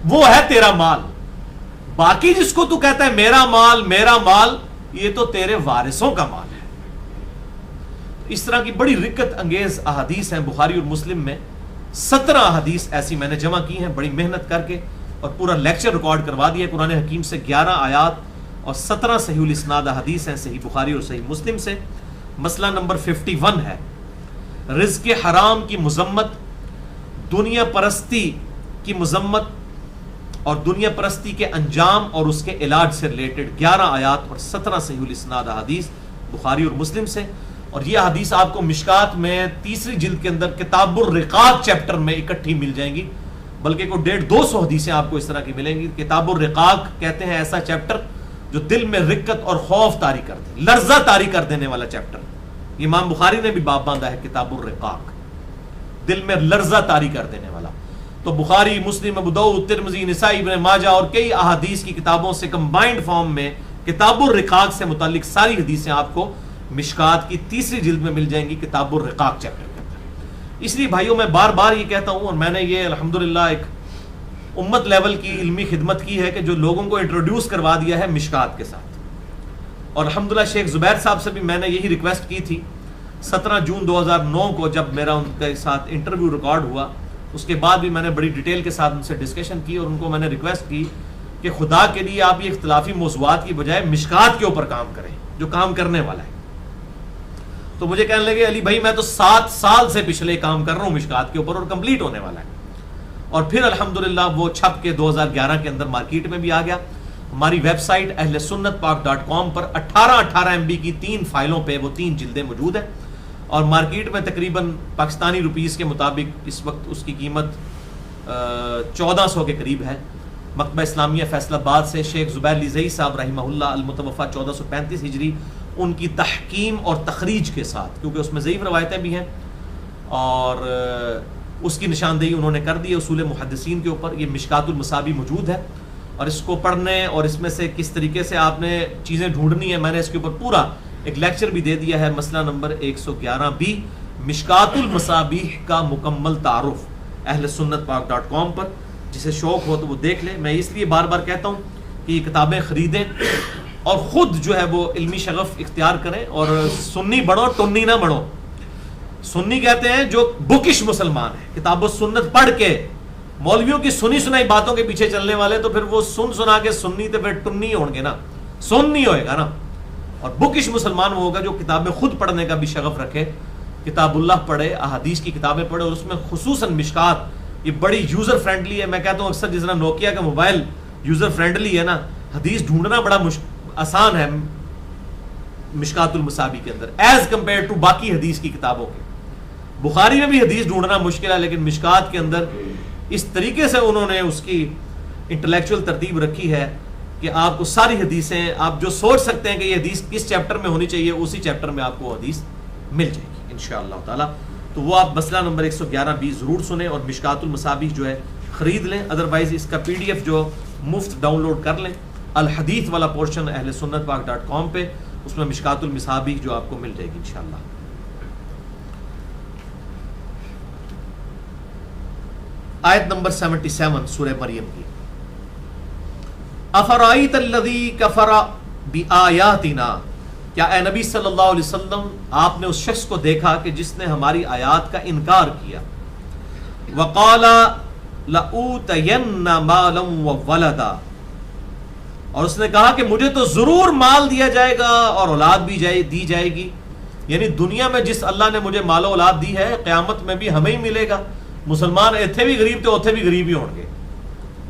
وہ ہے تیرا مال. باقی جس کو تو کہتا ہے میرا مال، یہ تو تیرے وارثوں کا مال ہے. اس طرح کی بڑی رکت انگیز احادیث ہیں بخاری اور مسلم میں. 17 احادیث ایسی میں نے جمع کی ہیں بڑی محنت کر کے، اور پورا لیکچر ریکارڈ کروا دیا قرآن حکیم سے. 11 آیات اور 17 صحیح الاسناد احادیث ہیں صحیح بخاری اور صحیح مسلم سے. مسئلہ نمبر 51 ہے رزق حرام کی مذمت، دنیا پرستی کی مذمت اور دنیا پرستی کے انجام اور اس کے علاج سے ریلیٹڈ 11 آیات اور 17 صحیح الاسناد احادیث بخاری اور مسلم سے. اور یہ حدیث آپ کو مشکات میں 3ری جلد کے اندر کتاب الرقاق چیپٹر میں اکٹھی مل جائیں گی، بلکہ کوئی 150-200 حدیثیں آپ کو اس طرح کی ملیں گی. کتاب الرقاق کہتے ہیں ایسا چیپٹر جو دل میں رقت اور خوف طاری کر دے، لرزہ طاری کر دینے والا چیپٹر. امام بخاری نے بھی باب باندھا ہے کتاب الرقاق، دل میں لرزہ طاری کر دینے والا. تو بخاری، مسلم، ابو داؤد، ترمذی، نسائی، ابن ماجہ اور کئی احادیث کی کتابوں سے کمبائنڈ فارم میں کتاب الرقاق سے متعلق ساری حدیثیں آپ کو مشکات کی 3ری جلد میں مل جائیں گی کتاب الرقاق چیپٹر کے اندر. اس لیے بھائیوں میں بار بار یہ کہتا ہوں، اور میں نے یہ الحمدللہ ایک امت لیول کی علمی خدمت کی ہے کہ جو لوگوں کو انٹروڈیوس کروا دیا ہے مشکات کے ساتھ. اور الحمدللہ شیخ زبیر صاحب سے بھی میں نے یہی ریکویسٹ کی تھی 17 جون 2009 کو جب میرا ان کے ساتھ انٹرویو ریکارڈ ہوا. اس کے بعد بھی میں نے بڑی ڈیٹیل کے ساتھ ان سے ڈسکشن کی اور ان کو میں نے ریکویسٹ کی کہ خدا کے لیے آپ یہ اختلافی موضوعات کی بجائے مشکات کے اوپر کام کریں جو کام کرنے والا ہے. تو مجھے کہنے لگے علی بھائی میں تو 7 سال سے پچھلے کام کر رہا ہوں مشکات کے اوپر اور کمپلیٹ ہونے والا ہے. اور پھر الحمدللہ وہ چھپ کے 2011 کے اندر مارکیٹ میں بھی آ گیا. ہماری ویب سائٹ اہل سنت پاک.com پر 18 MB کی 3 فائلوں پہ وہ 3 جلدیں موجود ہیں، اور مارکیٹ میں تقریباً پاکستانی روپیز کے مطابق اس وقت اس کی قیمت 1400 کے قریب ہے. مکتبہ اسلامیہ فیصل آباد سے شیخ زبیر لیزئی صاحب رحمہ اللہ المتوفی 1435 ہجری ان کی تحکیم اور تخریج کے ساتھ، کیونکہ اس میں ضعیف روایتیں بھی ہیں اور اس کی نشاندہی انہوں نے کر دی اصول محدثین کے اوپر. یہ مشکات المصابیح موجود ہے اور اس کو پڑھنے اور اس میں سے کس طریقے سے آپ نے چیزیں ڈھونڈنی ہیں میں نے اس کے اوپر پورا ایک لیکچر بھی دے دیا ہے. مسئلہ نمبر 111B مشکات المصابیح کا مکمل تعارف اہل سنت پاک.com پر. جسے شوق ہو تو وہ دیکھ لے. میں اس لیے بار بار کہتا ہوں کہ یہ کتابیں خریدیں اور خود جو ہے وہ علمی شغف اختیار کریں اور سنی بڑھو ٹنی نہ بڑھو. سنی کہتے ہیں جو بکش مسلمان ہے، کتاب و سنت پڑھ کے مولویوں کی سنی سنائی باتوں کے پیچھے چلنے والے تو پھر وہ سن سنا کے سنی تو پھر ٹنی ہوں گے نا، سن نہیں ہوئے گا نا. اور بکش مسلمان وہ ہوگا جو کتابیں خود پڑھنے کا بھی شغف رکھے، کتاب اللہ پڑھے، احادیث کی کتابیں پڑھے، اور اس میں خصوصاً مشکات، یہ بڑی یوزر فرینڈلی ہے. میں کہتا ہوں اکثر جس طرح نوکیا کا موبائل یوزر فرینڈلی ہے نا، حدیث ڈھونڈنا بڑا آسان ہے مشکات المصابیح کے اندر ایز کمپیئر ٹو باقی حدیث کی کتابوں کے. بخاری میں بھی حدیث ڈھونڈنا مشکل ہے، لیکن مشکات کے اندر اس طریقے سے انہوں نے اس کی انٹلیکچوئل ترتیب رکھی ہے کہ آپ کو ساری حدیثیں، آپ جو سوچ سکتے ہیں کہ یہ حدیث کس چیپٹر میں ہونی چاہیے، اسی چیپٹر میں آپ کو حدیث مل جائے گی انشاءاللہ تعالی. تو وہ آپ مسئلہ نمبر 111 ضرور سنیں اور مشکات المصابیح جو ہے خرید لیں. ادروائز اس کا PDF جو مفت ڈاؤن لوڈ کر لیں، الحدیث والا پورشن اہل سنت پاک .com پہ، اس میں مشکات المصابیح جو آپ کو مل جائے گی انشاءاللہ. آیت نمبر 77 سورہ مریم کی. افرائیت الذی کفر بآیاتنا، کیا اے نبی صلی اللہ علیہ وسلم آپ نے اس شخص کو دیکھا کہ جس نے ہماری آیات کا انکار کیا. وقال لأوتین مالا وولدا، اور اس نے کہا کہ مجھے تو ضرور مال دیا جائے گا اور اولاد بھی دی جائے گی. یعنی دنیا میں جس اللہ نے مجھے مال و اولاد دی ہے، قیامت میں بھی ہمیں ہی ملے گا. مسلمان ایتھے بھی غریب تھے، اوتھے بھی غریب ہی ہوں گے.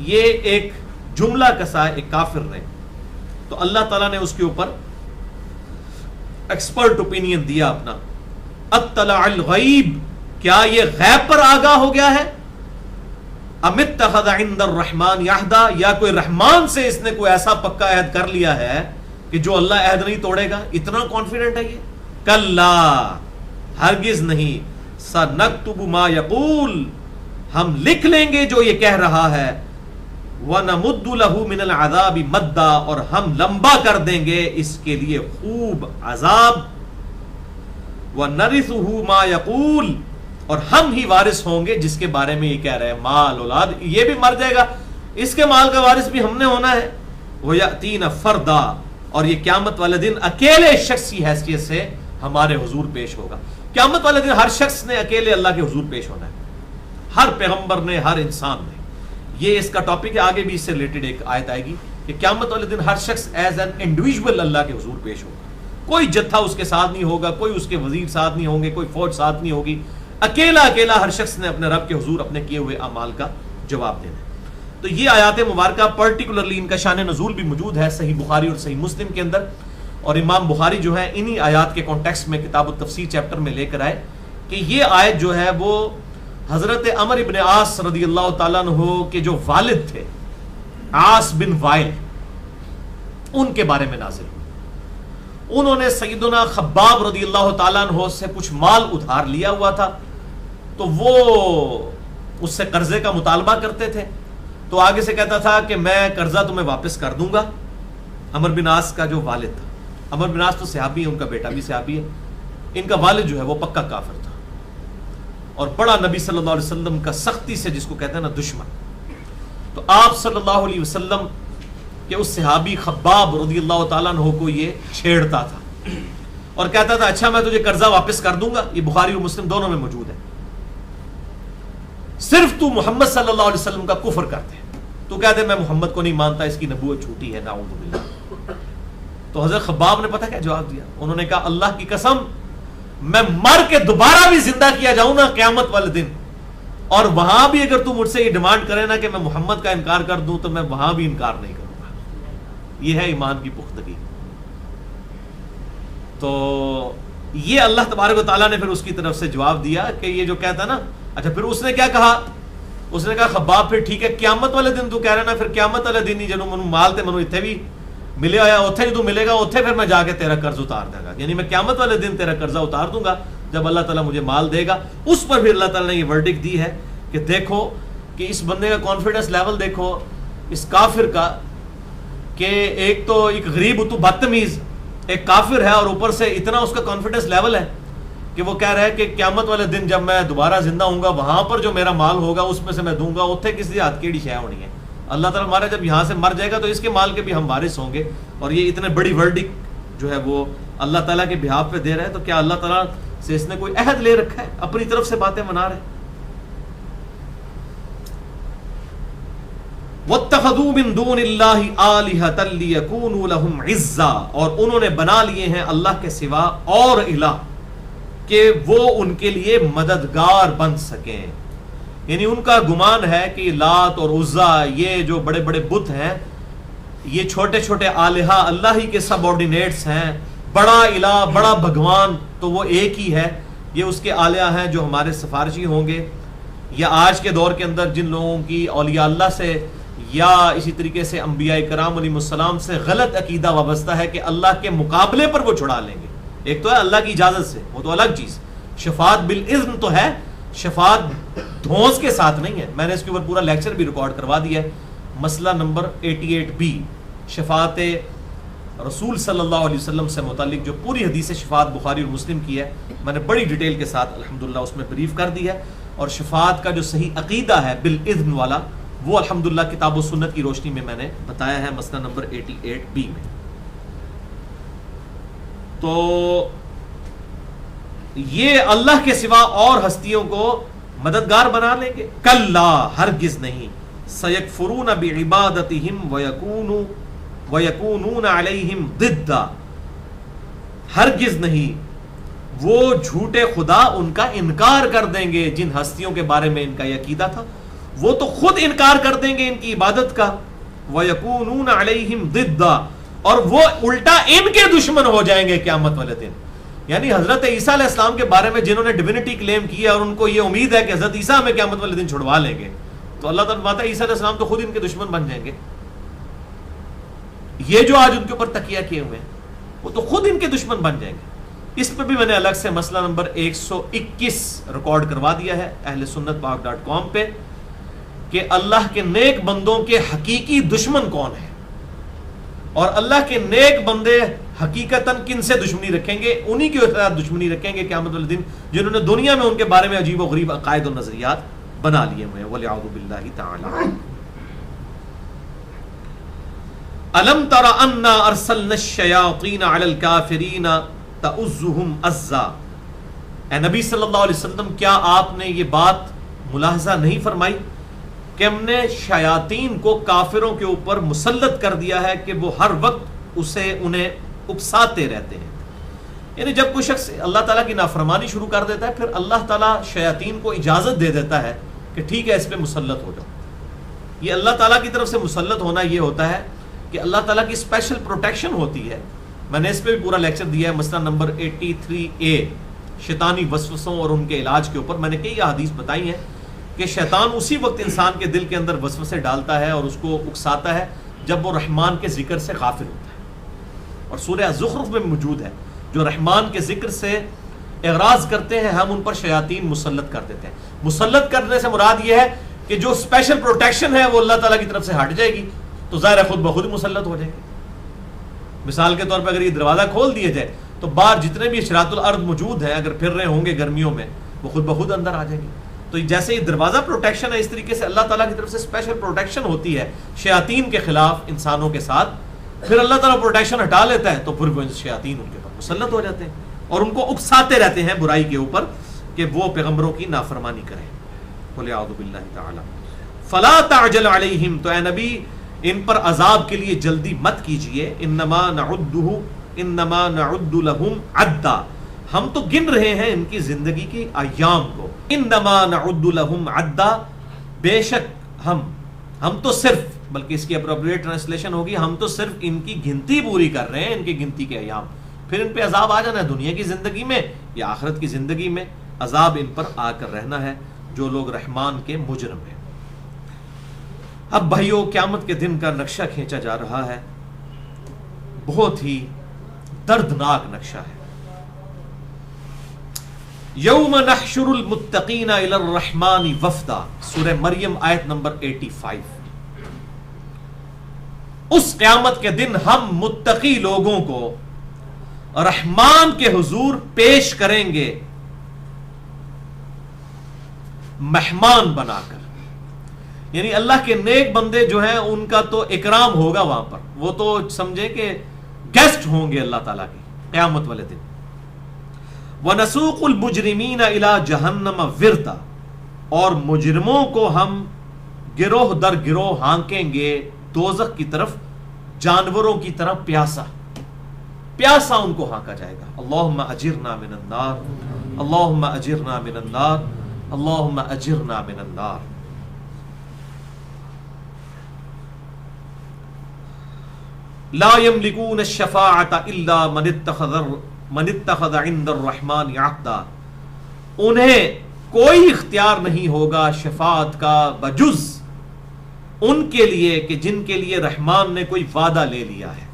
یہ ایک جملہ کسا ہے ایک کافر نے، تو اللہ تعالیٰ نے اس کے اوپر ایکسپرٹ اوپینین دیا اپنا. اطلع الغیب، کیا یہ غیب پر آگاہ ہو گیا ہے؟ ام اتخذ عند الرحمن عہدا، یا کوئی رحمان سے اس نے کوئی ایسا پکا عہد کر لیا ہے کہ جو اللہ عہد نہیں توڑے گا. اتنا کانفیڈنٹ ہے یہ؟ کلا، ہرگز نہیں. سنکتب ما یقول، ہم لکھ لیں گے جو یہ کہہ رہا ہے. وَنَمُدُّ لَهُ مِنَ الْعَذَابِ مَدًّا، اور ہم لمبا کر دیں گے اس کے لیے خوب عذاب. وَنَرِثُهُ مَا يَقُولُ، اور ہم ہی وارث ہوں گے جس کے بارے میں یہ کہہ رہے ہیں مال اولاد. یہ بھی مر جائے گا، اس کے مال کا وارث بھی ہم نے ہونا ہے. وَيَأْتِينَ فَرْدًا، اور یہ قیامت والے دن اکیلے شخص کی حیثیت سے ہمارے حضور پیش ہوگا. قیامت والے دن ہر شخص نے اکیلے اللہ کے حضور پیش ہونا ہے، ہر پیغمبر نے، ہر انسان نے. یہ اس کا ٹاپک ہے، آگے بھی اس سے ریلیٹڈ ایک آیت آئے گی کہ قیامت والے دن ہر شخص ایز این انڈیویجول اللہ کے حضور پیش ہوگا. کوئی جتھا اس کے ساتھ نہیں ہوگا، کوئی اس کے وزیر ساتھ نہیں ہوں گے، کوئی فوج ساتھ نہیں ہوگی. اکیلا ہر شخص نے اپنے رب کے حضور اپنے کیے ہوئے اعمال کا جواب دینا ہے. تو یہ آیات مبارکہ پرٹیکولرلی ان کا شان نزول بھی موجود ہے صحیح بخاری اور صحیح مسلم کے اندر. اور امام بخاری جو ہے انہی آیات کے کانٹیکسٹ میں کتاب التفسیر چیپٹر میں لے کر آئے کہ یہ آیت جو ہے وہ حضرت عمر ابن عاص رضی اللہ تعالیٰ عنہ کے جو والد تھے عاص بن وائل، ان کے بارے میں نازل ہوئی. انہوں نے سیدنا خباب رضی اللہ تعالیٰ عنہ سے کچھ مال ادھار لیا ہوا تھا، تو وہ اس سے قرضے کا مطالبہ کرتے تھے. تو آگے سے کہتا تھا کہ میں قرضہ تمہیں واپس کر دوں گا. عمر بن عاص کا جو والد تھا، عمر بن عاص تو صحابی ہے، ان کا بیٹا بھی صحابی ہے، ان کا والد جو ہے وہ پکا کافر تھا اور بڑا نبی صلی اللہ علیہ وسلم کا سختی سے جس کو کہتے ہیں نا دشمن. تو آپ صلی اللہ علیہ وسلم کہ اس صحابی خباب رضی اللہ تعالیٰ عنہ کو یہ چھیڑتا تھا اور کہتا تھا اچھا میں تجھے قرضہ واپس کر دوں گا. یہ بخاری اور مسلم دونوں میں موجود ہے. صرف تو محمد صلی اللہ علیہ وسلم کا کفر کرتے ہیں، تو کہتے میں محمد کو نہیں مانتا، اس کی نبوت جھوٹی ہے، نعوذ باللہ. تو حضرت خباب نے پتہ کیا جواب دیا؟ انہوں نے کہا اللہ کی قسم میں مر کے دوبارہ بھی زندہ کیا جاؤں نا قیامت والے دن، اور وہاں بھی اگر تو مجھ سے یہ ڈیمانڈ کرے نا کہ میں محمد کا انکار کر دوں تو میں وہاں بھی انکار نہیں کروں گا. یہ ہے ایمان کی پختگی. تو یہ اللہ تبارک و تعالیٰ نے پھر اس کی طرف سے جواب دیا کہ یہ جو کہتا نا، اچھا پھر اس نے کیا کہا؟ اس نے کہا خباب پھر ٹھیک ہے قیامت والے دن تو کہہ رہا نا، پھر قیامت والے دن ہی جنوں منو مال تے منو اتنے بھی ملے ہویا اتنے ہی تو ملے گا، اتنے پھر میں جا کے تیرا قرض اتار دے گا. یعنی میں قیامت والے دن تیرا قرضہ اتار دوں گا جب اللہ تعالیٰ مجھے مال دے گا. اس پر پھر اللہ تعالیٰ نے یہ ورڈکٹ دی ہے کہ دیکھو کہ اس بندے کا کانفیڈنس لیول دیکھو اس کافر کا، کہ ایک تو ایک غریب تو بدتمیز ایک کافر ہے اور اوپر سے اتنا اس کا کانفیڈنس لیول ہے کہ وہ کہہ رہا ہے کہ قیامت والے دن جب میں دوبارہ زندہ ہوں گا وہاں پر جو میرا مال ہوگا اس میں سے میں دوں گا، اتنے کسی ہاتھ کیڑی شے ہونی ہے. اللہ تعالیٰ ہمارا جب یہاں سے مر جائے گا تو اس کے مال کے بھی ہم وارث ہوں گے. اور یہ اتنے بڑی ورڈکٹ جو ہے وہ اللہ تعالیٰ کے بہاف پہ دے رہا ہے. تو کیا اللہ تعالیٰ سے اس نے کوئی عہد لے رکھا ہے؟ اپنی طرف سے باتیں بنا رہے. وَاتَّخَذُوا مِن دُونِ اللَّهِ آلِهَةً لِيَكُونُوا لَهُمْ عِزًّا، اور انہوں نے بنا لیے ہیں اللہ کے سوا اور الہ کہ وہ ان کے لیے مددگار بن سکیں. یعنی ان کا گمان ہے کہ لات اور عزا یہ جو بڑے بڑے بت ہیں یہ چھوٹے چھوٹے آلہہ اللہ ہی کے سب آرڈینیٹس ہیں. بڑا الہ بڑا بھگوان تو وہ ایک ہی ہے، یہ اس کے آلہہ ہیں جو ہمارے سفارشی ہوں گے. یا آج کے دور کے اندر جن لوگوں کی اولیاء اللہ سے یا اسی طریقے سے انبیاء کرام علیہ السلام سے غلط عقیدہ وابستہ ہے کہ اللہ کے مقابلے پر وہ چھڑا لیں گے. ایک تو ہے اللہ کی اجازت سے، وہ تو الگ چیز. شفاعت بالاذن تو ہے، شفاعت دھونس کے ساتھ نہیں ہے. میں نے اس کے اوپر پورا لیکچر بھی ریکارڈ کروا دیا ہے. مسئلہ نمبر 88B، شفاعت رسول صلی اللہ علیہ وسلم سے متعلق جو پوری حدیث شفاعت بخاری اور مسلم کی ہے، میں نے بڑی ڈیٹیل کے ساتھ الحمدللہ اس میں بریف کر دی ہے. اور شفاعت کا جو صحیح عقیدہ ہے بالاذن والا وہ الحمدللہ کتاب و سنت کی روشنی میں نے بتایا ہے مسئلہ نمبر 88B میں. تو یہ اللہ کے سوا اور ہستیوں کو مددگار بنا لیں گے؟ کلا، ہرگز نہیں. سیکفرون بعبادتہم ویکونون علیہم ضدا، ہرگز نہیں وہ جھوٹے خدا ان کا انکار کر دیں گے. جن ہستیوں کے بارے میں ان کا یہ عقیدہ تھا وہ تو خود انکار کر دیں گے ان کی عبادت کا. وَيَكُونُونَ عَلَيْهِمْ ضِدًّا، اور وہ الٹا ان کے دشمن ہو جائیں گے قیامت والے دن. یعنی حضرت عیسیٰ علیہ السلام کے بارے میں جنہوں نے ڈیوینٹی کلیم کیا اور ان کو یہ امید ہے کہ حضرت عیسیٰ ہمیں قیامت والے دن چھڑوا لیں گے، تو اللہ تعالیٰ فرماتا ہے عیسیٰ علیہ السلام تو خود ان کے دشمن بن جائیں گے. یہ جو آج ان کے اوپر تکیہ کیے ہوئے ہیں وہ تو خود ان کے دشمن بن جائیں گے. اس پہ بھی میں نے الگ سے مسئلہ نمبر 121 ریکارڈ کروا دیا ہے اہل سنت پاک.com پہ کہ اللہ کے نیک بندوں کے حقیقی دشمن کون ہیں، اور اللہ کے نیک بندے حقیقتاً کن سے دشمنی رکھیں گے؟ انہی کے ساتھ دشمنی رکھیں گے قیامت والے دن جنہوں نے دنیا میں ان کے بارے میں عجیب و غریب عقائد و نظریات بنا لیے ہوئے ہیں. وَلِعَوْذُ بِاللَّهِ تَعَالَى. أَلَمْ تَرَ أَنَّا أَرْسَلْنَا الشَّيَاطِينَ عَلَى الْكَافِرِينَ تَعُزُّهُمْ عَزًّا. اے نبی صلی اللہ علیہ وسلم، کیا آپ نے یہ بات ملاحظہ نہیں فرمائی کہ ہم نے شیاطین کو کافروں کے اوپر مسلط کر دیا ہے کہ وہ ہر وقت انہیں اکساتے رہتے ہیں. یعنی جب کوئی شخص اللہ تعالیٰ کی نافرمانی شروع کر دیتا ہے پھر اللہ تعالیٰ شیاطین کو اجازت دے دیتا ہے کہ ٹھیک ہے اس پہ مسلط ہو جاؤ. یہ اللہ تعالیٰ کی طرف سے مسلط ہونا یہ ہوتا ہے کہ اللہ تعالیٰ کی اسپیشل پروٹیکشن ہوتی ہے. میں نے اس پہ بھی پورا لیکچر دیا ہے مسئلہ نمبر 83A، شیطانی وسوسوں اور ان کے علاج کے اوپر. میں نے کئی احادیث بتائی ہیں کہ شیطان اسی وقت انسان کے دل کے اندر وسوسے ڈالتا ہے اور اس کو اکساتا ہے جب وہ رحمان کے ذکر سے غافل ہوتا ہے. اور سورہ زخرف میں موجود ہے، جو رحمان کے ذکر سے اعراض کرتے ہیں ہم ان پر شیاطین مسلط کر دیتے ہیں. مسلط کرنے سے مراد یہ ہے کہ جو اسپیشل پروٹیکشن ہے وہ اللہ تعالیٰ کی طرف سے ہٹ جائے گی تو ظاہر خود بخود مسلط ہو جائے گی. مثال کے طور پہ اگر یہ دروازہ کھول دیا جائے تو باہر جتنے بھی اشراط الارض موجود ہیں اگر پھر رہے ہوں گے گرمیوں میں وہ خود بخود اندر آ جائیں گے. تو جیسے یہ دروازہ پروٹیکشن ہے اس طریقے سے اللہ تعالیٰ کی طرف سے اسپیشل پروٹیکشن ہوتی ہے شیاطین کے خلاف انسانوں کے ساتھ. پھر اللہ تعالیٰ پروٹیکشن ہٹا لیتا ہے تو پھر وہ شیاطین ان کے اوپر مسلط ہو جاتے ہیں اور ان کو اکساتے رہتے ہیں برائی کے اوپر کہ وہ پیغمبروں کی نافرمانی کریں. قل اعوذ باللہ تعالی فلا تعجل علیہم، تو اے نبی ان پر عذاب کے لیے جلدی مت کیجئے. انما نعد لہم عدا، ہم تو گن رہے ہیں ان کی زندگی کی ایام کو. انما نعد لہم عدا، بے شک ہم تو صرف، بلکہ اس کی اپروپریٹ ٹرانسلیشن ہوگی ہم تو صرف ان کی گنتی پوری کر رہے ہیں، ان کی گنتی کے ایام. پھر ان پہ عذاب آ جانا ہے دنیا کی زندگی میں یا آخرت کی زندگی میں، عذاب ان پر آ کر رہنا ہے جو لوگ رحمان کے مجرم ہیں. اب بھائیو قیامت کے دن کا نقشہ کھینچا جا رہا ہے، بہت ہی دردناک نقشہ ہے. یوم نحشر المتقین الی الرحمن وفدا، سورہ مریم آیت نمبر 85. اس قیامت کے دن ہم متقی لوگوں کو رحمان کے حضور پیش کریں گے مہمان بنا کر. یعنی اللہ کے نیک بندے جو ہیں ان کا تو اکرام ہوگا وہاں پر، وہ تو سمجھے کہ گیسٹ ہوں گے اللہ تعالیٰ کے قیامت والے دن. وَنَسُوقُ الْمُجْرِمِينَ إِلَى جَهَنَّمَ وِرْدًا، اور مجرموں کو ہم گروہ در گروہ ہانکیں گے دوزخ کی طرف جانوروں کی طرح پیاسا پیاسا ان کو ہانکا جائے گا. اللہم اجرنا من النار اللہم اجرنا من النار اللہم اجرنا من النار. لا یملکون الشفاعۃ الا من اتخذ عند الرحمن عہدا. انہیں کوئی اختیار نہیں ہوگا شفاعت کا بجز ان کے لیے کہ جن کے لیے رحمان نے کوئی وعدہ لے لیا ہے.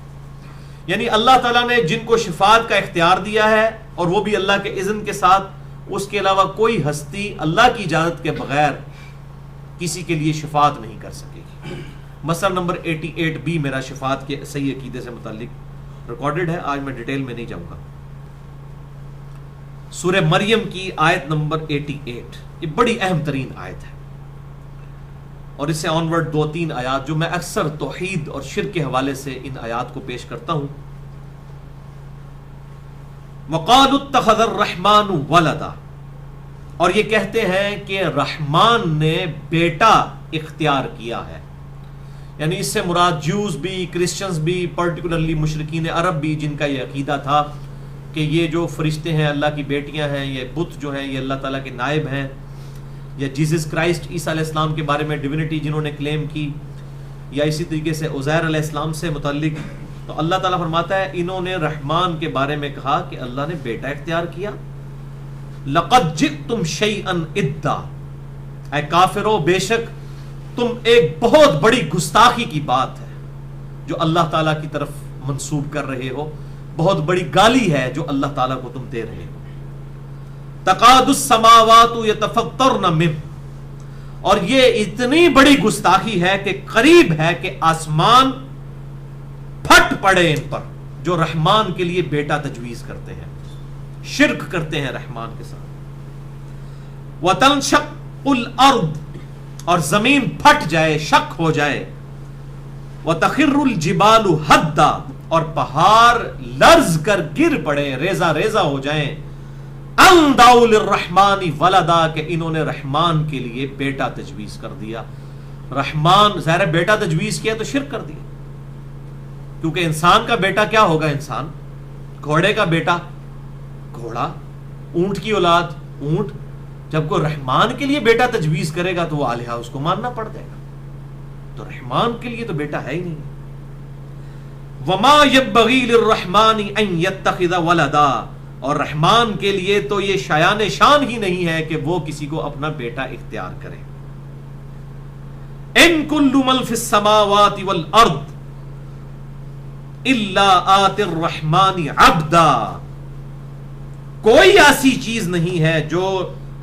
یعنی اللہ تعالیٰ نے جن کو شفاعت کا اختیار دیا ہے اور وہ بھی اللہ کے اذن کے ساتھ، اس کے علاوہ کوئی ہستی اللہ کی اجازت کے بغیر کسی کے لیے شفاعت نہیں کر سکے گی. مسئلہ نمبر 88B میرا شفاعت کے صحیح عقیدے سے متعلق ریکارڈڈ ہے، آج میں ڈیٹیل میں نہیں جاؤں گا. سورہ مریم کی آیت نمبر 88، یہ بڑی اہم ترین آیت ہے، اور اس سے آنورڈ 2-3 آیات جو میں اکثر توحید اور شرک کے حوالے سے ان آیات کو پیش کرتا ہوں. وَقَالُوا اتَّخَذَ الرَّحْمَنُ وَلَدًا، اور یہ کہتے ہیں کہ رحمان نے بیٹا اختیار کیا ہے. یعنی اس سے مراد جوز بھی، کرسچنز بھی، پرٹیکولرلی مشرکین عرب بھی، جن کا یہ عقیدہ تھا کہ یہ جو فرشتے ہیں اللہ کی بیٹیاں ہیں، یہ بت جو ہیں یہ اللہ تعالیٰ کے نائب ہیں، یا جیزس کرائسٹ عیسیٰ علیہ السلام کے بارے میں ڈیوینٹی جنہوں نے کلیم کی، یا اسی طریقے سے عزیر علیہ السلام سے متعلق. تو اللہ تعالیٰ فرماتا ہے انہوں نے رحمان کے بارے میں کہا کہ اللہ نے بیٹا اختیار کیا. لَقَدْ جِئْتُمْ شَيْئًا إِدًّا، اے کافرو بے شک تم ایک بہت بڑی گستاخی کی بات ہے جو اللہ تعالیٰ کی طرف منسوب کر رہے ہو، بہت بڑی گالی ہے جو اللہ تعالیٰ کو تم دے رہے ہو. تقاد السماوات یتفطرن منہ، اور یہ اتنی بڑی گستاخی ہے کہ قریب ہے کہ آسمان پھٹ پڑے ان پر جو رحمان کے لیے بیٹا تجویز کرتے ہیں، شرک کرتے ہیں رحمان کے ساتھ. وتنشق الارض، اور زمین پھٹ جائے، شک ہو جائے. وتخر الجبال ہدا، اور پہاڑ لرز کر گر پڑے، ریزہ ریزہ ہو جائیں. ان دعوا للرحمن ولدا، کہ انہوں نے رحمان کے لیے بیٹا تجویز کر دیا. رحمان ظاہر بیٹا تجویز کیا تو شرک کر دیا، کیونکہ انسان کا بیٹا کیا ہوگا؟ انسان. گھوڑے کا بیٹا گھوڑا، اونٹ کی اولاد اونٹ. جب کوئی رحمان کے لیے بیٹا تجویز کرے گا تو وہ الہہ اس کو ماننا پڑ جائے گا. تو رحمان کے لیے تو بیٹا ہے ہی نہیں. وما ينبغي للرحمن ان يتخذ ولدا، اور رحمان کے لیے تو یہ شایان شان ہی نہیں ہے کہ وہ کسی کو اپنا بیٹا اختیار کرے. ان كل من في السماوات والارض الا آتي الرحمن عبدا، کوئی ایسی چیز نہیں ہے جو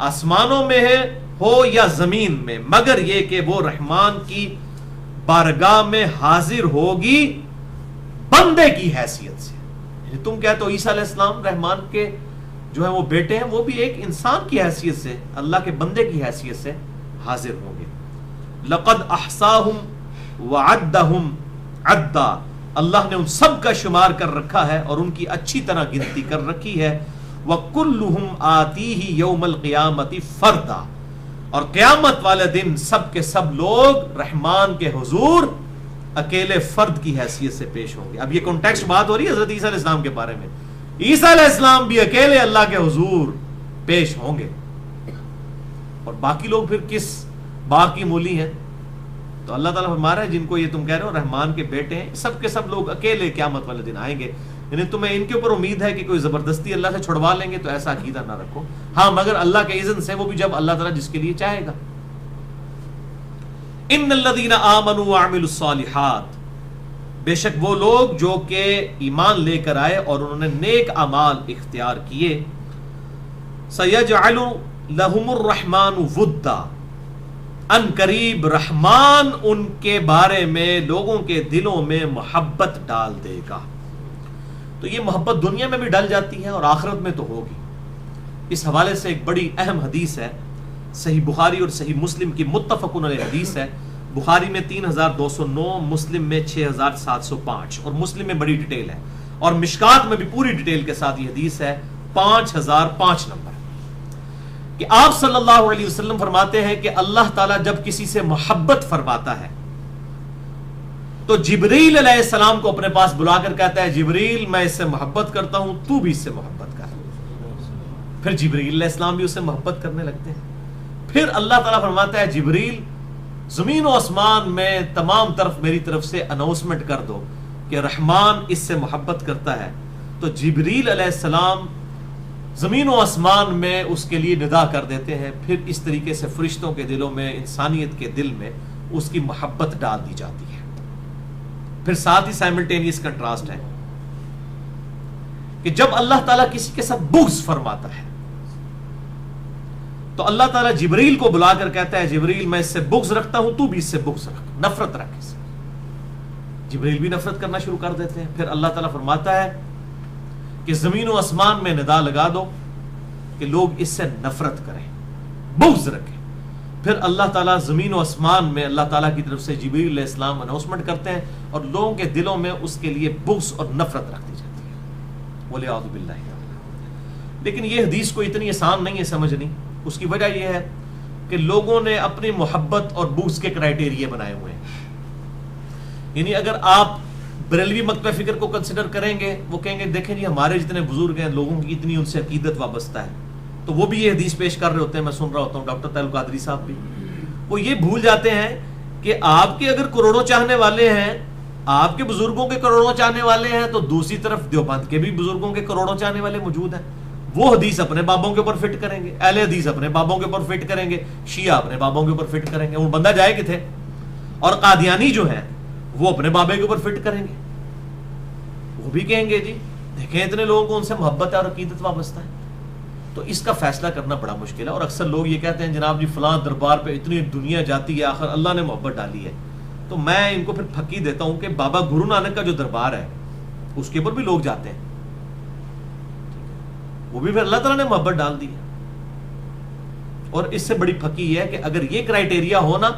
آسمانوں میں ہے ہو یا زمین میں مگر یہ کہ وہ رحمان کی بارگاہ میں حاضر ہوگی بندے کی حیثیت سے. یعنی تم کہتے ہو عیسیٰ علیہ السلام رحمان کے جو ہیں وہ بیٹے ہیں، وہ بھی ایک انسان کی حیثیت سے، اللہ کے بندے کی حیثیت سے حاضر ہوں گے. لقد احصاہم وعدہم عدا، اللہ نے ان سب کا شمار کر رکھا ہے اور ان کی اچھی طرح گنتی کر رکھی ہے. وَكُلُّهُمْ آتِيهِ يَوْمَ الْقِيَامَةِ فَرْدًا، اور قیامت والے دن سب کے سب لوگ رحمان کے حضور اکیلے فرد کی حیثیت سے پیش ہوں گے. اب یہ کانٹیکسٹ بات ہو رہی ہے حضرت عیسیٰ علیہ السلام کے بارے میں. عیسیٰ علیہ السلام بھی اکیلے اللہ کے حضور پیش ہوں گے، اور باقی لوگ پھر کس باغ کی مولی ہیں؟ تو اللہ تعالیٰ فرما رہا ہے جن کو یہ تم کہہ رہے ہو رحمان کے بیٹے ہیں، سب کے سب لوگ اکیلے قیامت والے دن آئیں گے. یعنی تمہیں ان کے اوپر امید ہے کہ کوئی زبردستی اللہ سے چھڑوا لیں گے، تو ایسا عقیدہ نہ رکھو. ہاں مگر اللہ کے اذن سے، وہ بھی جب اللہ تعالیٰ جس کے لیے چاہے گا. ان الذین آمنوا وعملوا الصالحات، بے شک وہ لوگ جو کہ ایمان لے کر آئے اور انہوں نے نیک اعمال اختیار کیے. سیجعل لہم الرحمن ودا، ان قریب رحمان ان کے بارے میں لوگوں کے دلوں میں محبت ڈال دے گا. تو یہ محبت دنیا میں بھی ڈل جاتی ہے اور آخرت میں تو ہوگی. اس حوالے سے ایک بڑی اہم حدیث ہے، صحیح بخاری اور صحیح مسلم کی متفقن علیہ حدیث ہے. بخاری میں 3209، مسلم میں 6705، اور مسلم میں بڑی ڈیٹیل ہے، اور مشکات میں بھی پوری ڈیٹیل کے ساتھ یہ حدیث ہے 5005 نمبر، کہ آپ صلی اللہ علیہ وسلم فرماتے ہیں کہ اللہ تعالیٰ جب کسی سے محبت فرماتا ہے تو جبریل علیہ السلام کو اپنے پاس بلا کر کہتا ہے جبریل میں اس سے محبت کرتا ہوں، تو بھی اس سے محبت کر۔ پھر جبریل علیہ السلام بھی اس سے محبت کرنے لگتے ہیں۔ پھر اللہ تعالیٰ فرماتا ہے جبریل زمین و آسمان میں تمام طرف میری طرف سے اناؤنسمنٹ کر دو کہ رحمان اس سے محبت کرتا ہے، تو جبریل علیہ السلام زمین و آسمان میں اس کے لیے ندا کر دیتے ہیں۔ پھر اس طریقے سے فرشتوں کے دلوں میں، انسانیت کے دل میں اس کی محبت ڈال دی جاتی ہے۔ پھر ساتھ ہی سائملٹینیس کنٹراسٹ ہے کہ جب اللہ تعالیٰ کسی کے ساتھ بغض فرماتا ہے تو اللہ تعالیٰ جبریل کو بلا کر کہتا ہے جبریل میں اس سے بغض رکھتا ہوں، تو بھی اس سے بغض رکھ، نفرت رکھ اس سے۔ جبریل بھی نفرت کرنا شروع کر دیتے ہیں۔ پھر اللہ تعالیٰ فرماتا ہے کہ زمین و آسمان میں ندا لگا دو کہ لوگ اس سے نفرت کریں، بغض رکھیں۔ پھر اللہ تعالیٰ زمین و آسمان میں اللہ تعالیٰ کی طرف سے جبریل علیہ السلام اناؤنسمنٹ کرتے ہیں اور لوگوں کے دلوں میں اس کے لیے بغض اور نفرت رکھ دی جاتی ہے۔ وَلِعَوْذُ بِاللَّهِ۔ لیکن یہ حدیث کو اتنی آسان نہیں ہے سمجھنی۔ اس کی وجہ یہ ہے کہ لوگوں نے اپنی محبت اور بغض کے کرائیٹیریا بنائے ہوئے ہیں۔ یعنی اگر آپ بریلوی مکتبہ فکر کو کنسیڈر کریں گے، وہ کہیں گے دیکھیں جی ہمارے جتنے بزرگ ہیں لوگوں کی اتنی ان سے عقیدت وابستہ ہے، تو وہ بھی یہ حدیث پیش کر رہے ہوتے ہیں۔ میں سن رہا ہوتا ہوں ڈاکٹر طاہر القادری صاحب بھی، وہ یہ بھول جاتے ہیں کہ آپ کے اگر کروڑوں چاہنے والے ہیں، آپ کے بزرگوں کے کروڑوں چاہنے والے ہیں، تو دوسری طرف دیوبند کے بھی بزرگوں کے کروڑوں چاہنے والے موجود ہیں۔ وہ حدیث اپنے بابوں کے اوپر فٹ کریں گے، اہل حدیث اپنے بابوں کے اوپر فٹ کریں گے، شیعہ اپنے بابوں کے اوپر فٹ کریں گے، وہ بندہ جائے کتنے؟ اور قادیانی جو ہیں وہ اپنے بابے کے اوپر فٹ کریں گے، وہ بھی کہیں گے جی دیکھیں اتنے لوگوں کو ان سے محبت ہے اور عقیدت وابستہ ہے۔ تو اس کا فیصلہ کرنا بڑا مشکل ہے، اور اکثر لوگ یہ کہتے ہیں جناب جی فلاں دربار پہ اتنی دنیا جاتی ہے، آخر اللہ نے محبت ڈالی ہے۔ تو میں ان کو پھر پھکی دیتا ہوں کہ بابا گرو نانک کا جو دربار ہے اس کے اوپر بھی لوگ جاتے ہیں، وہ بھی پھر اللہ تعالیٰ نے محبت ڈال دی ہے۔ اور اس سے بڑی پھکی ہے کہ اگر یہ کرائیٹیریا ہونا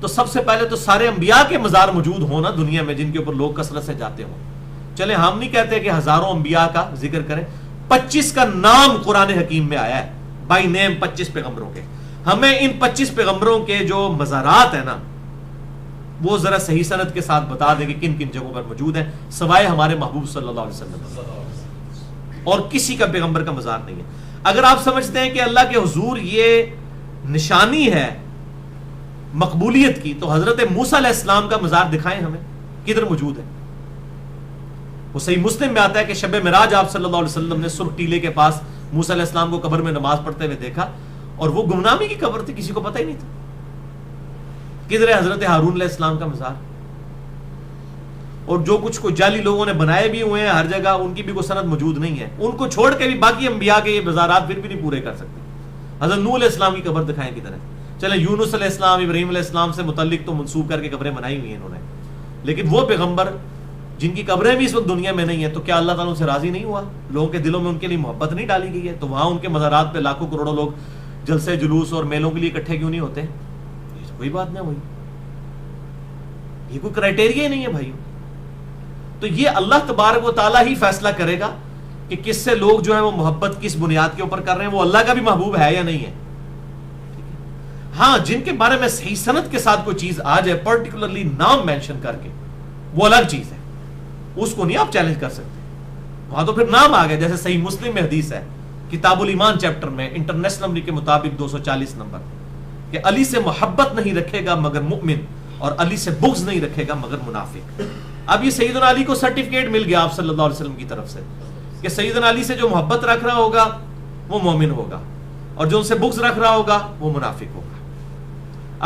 تو سب سے پہلے تو سارے انبیاء کے مزار موجود ہونا دنیا میں جن کے اوپر لوگ کثرت سے جاتے ہوں۔ چلے ہم نہیں کہتے کہ ہزاروں انبیاء کا ذکر کریں، 25 کا نام قرآن حکیم میں آیا ہے بائی نیم، 25 پیغمبروں کے۔ ہمیں ان 25 پیغمبروں کے جو مزارات ہیں نا وہ ذرا صحیح سند کے ساتھ بتا دیں کہ کن کن جگہوں پر موجود ہیں، سوائے ہمارے محبوب صلی اللہ علیہ وسلم، اور کسی کا پیغمبر کا مزار نہیں ہے۔ اگر آپ سمجھتے ہیں کہ اللہ کے حضور یہ نشانی ہے مقبولیت کی، تو حضرت موسیٰ علیہ السلام کا مزار دکھائیں ہمیں، کدھر موجود ہے؟ وہ صحیح مسلم میں آتا ہے کہ شب معراج آپ صلی اللہ علیہ وسلم نے سرخ ٹیلے کے پاس موسیٰ علیہ السلام کو قبر میں نماز پڑھتے ہوئے دیکھا، اور وہ گمنامی کی قبر تھی، کسی کو پتہ ہی نہیں تھا۔ کدھر ہے حضرت ہارون علیہ السلام کا مزار؟ اور جو کچھ کو جعلی لوگوں نے بنائے بھی ہوئے ہیں ہر جگہ، ان کی بھی کوئی سند موجود نہیں ہے۔ ان کو چھوڑ کے بھی باقی انبیاء کے یہ مزارات پھر بھی نہیں پورے کر سکتے۔ حضرت نوح علیہ السلام کی قبر دکھائیں کدھر ہے؟ چلے یونس علیہ السلام، ابراہیم علیہ السلام سے متعلق تو منسوب کر کے قبریں بنائی ہوئی ہیں انہوں نے، لیکن وہ پیغمبر جن کی قبریں بھی اس وقت دنیا میں نہیں ہیں، تو کیا اللہ تعالیٰ ان سے راضی نہیں ہوا؟ لوگوں کے دلوں میں ان کے لیے محبت نہیں ڈالی گئی ہے؟ تو وہاں ان کے مزارات پہ لاکھوں کروڑوں لوگ جلسے جلوس اور میلوں کے لیے اکٹھے کیوں نہیں ہوتے؟ یہ تو کوئی بات نہیں ہوئی، یہ کوئی کرائیٹیریا ہی نہیں ہے بھائیوں۔ تو یہ اللہ تبارک و تعالیٰ ہی فیصلہ کرے گا کہ کس سے لوگ جو ہے وہ محبت کس بنیاد کے اوپر کر رہے ہیں، وہ اللہ کا بھی محبوب ہے یا نہیں ہے۔ ہاں جن کے بارے میں صحیح سند کے ساتھ کوئی چیز آ جائے، پرٹیکولرلی نام مینشن کر کے، وہ الگ چیز ہے، اس کو نہیں آپ چیلنج کر سکتے۔ وہاں تو پھر نام آ گیا، جیسے صحیح مسلم میں حدیث ہے کتاب الایمان چیپٹر میں انٹرنیشنل نمبر کے مطابق 240 نمبر، کہ علی سے محبت نہیں رکھے گا مگر مؤمن، اور علی سے بغض نہیں رکھے گا مگر منافق۔ اب یہ سیدنا علی کو سرٹیفکیٹ مل گیا آپ صلی اللہ علیہ وسلم کی طرف سے کہ سیدنا علی سے جو محبت رکھ رہا ہوگا وہ مومن ہوگا، اور جو ان سے بغض رکھ رہا ہوگا وہ منافق ہوگا۔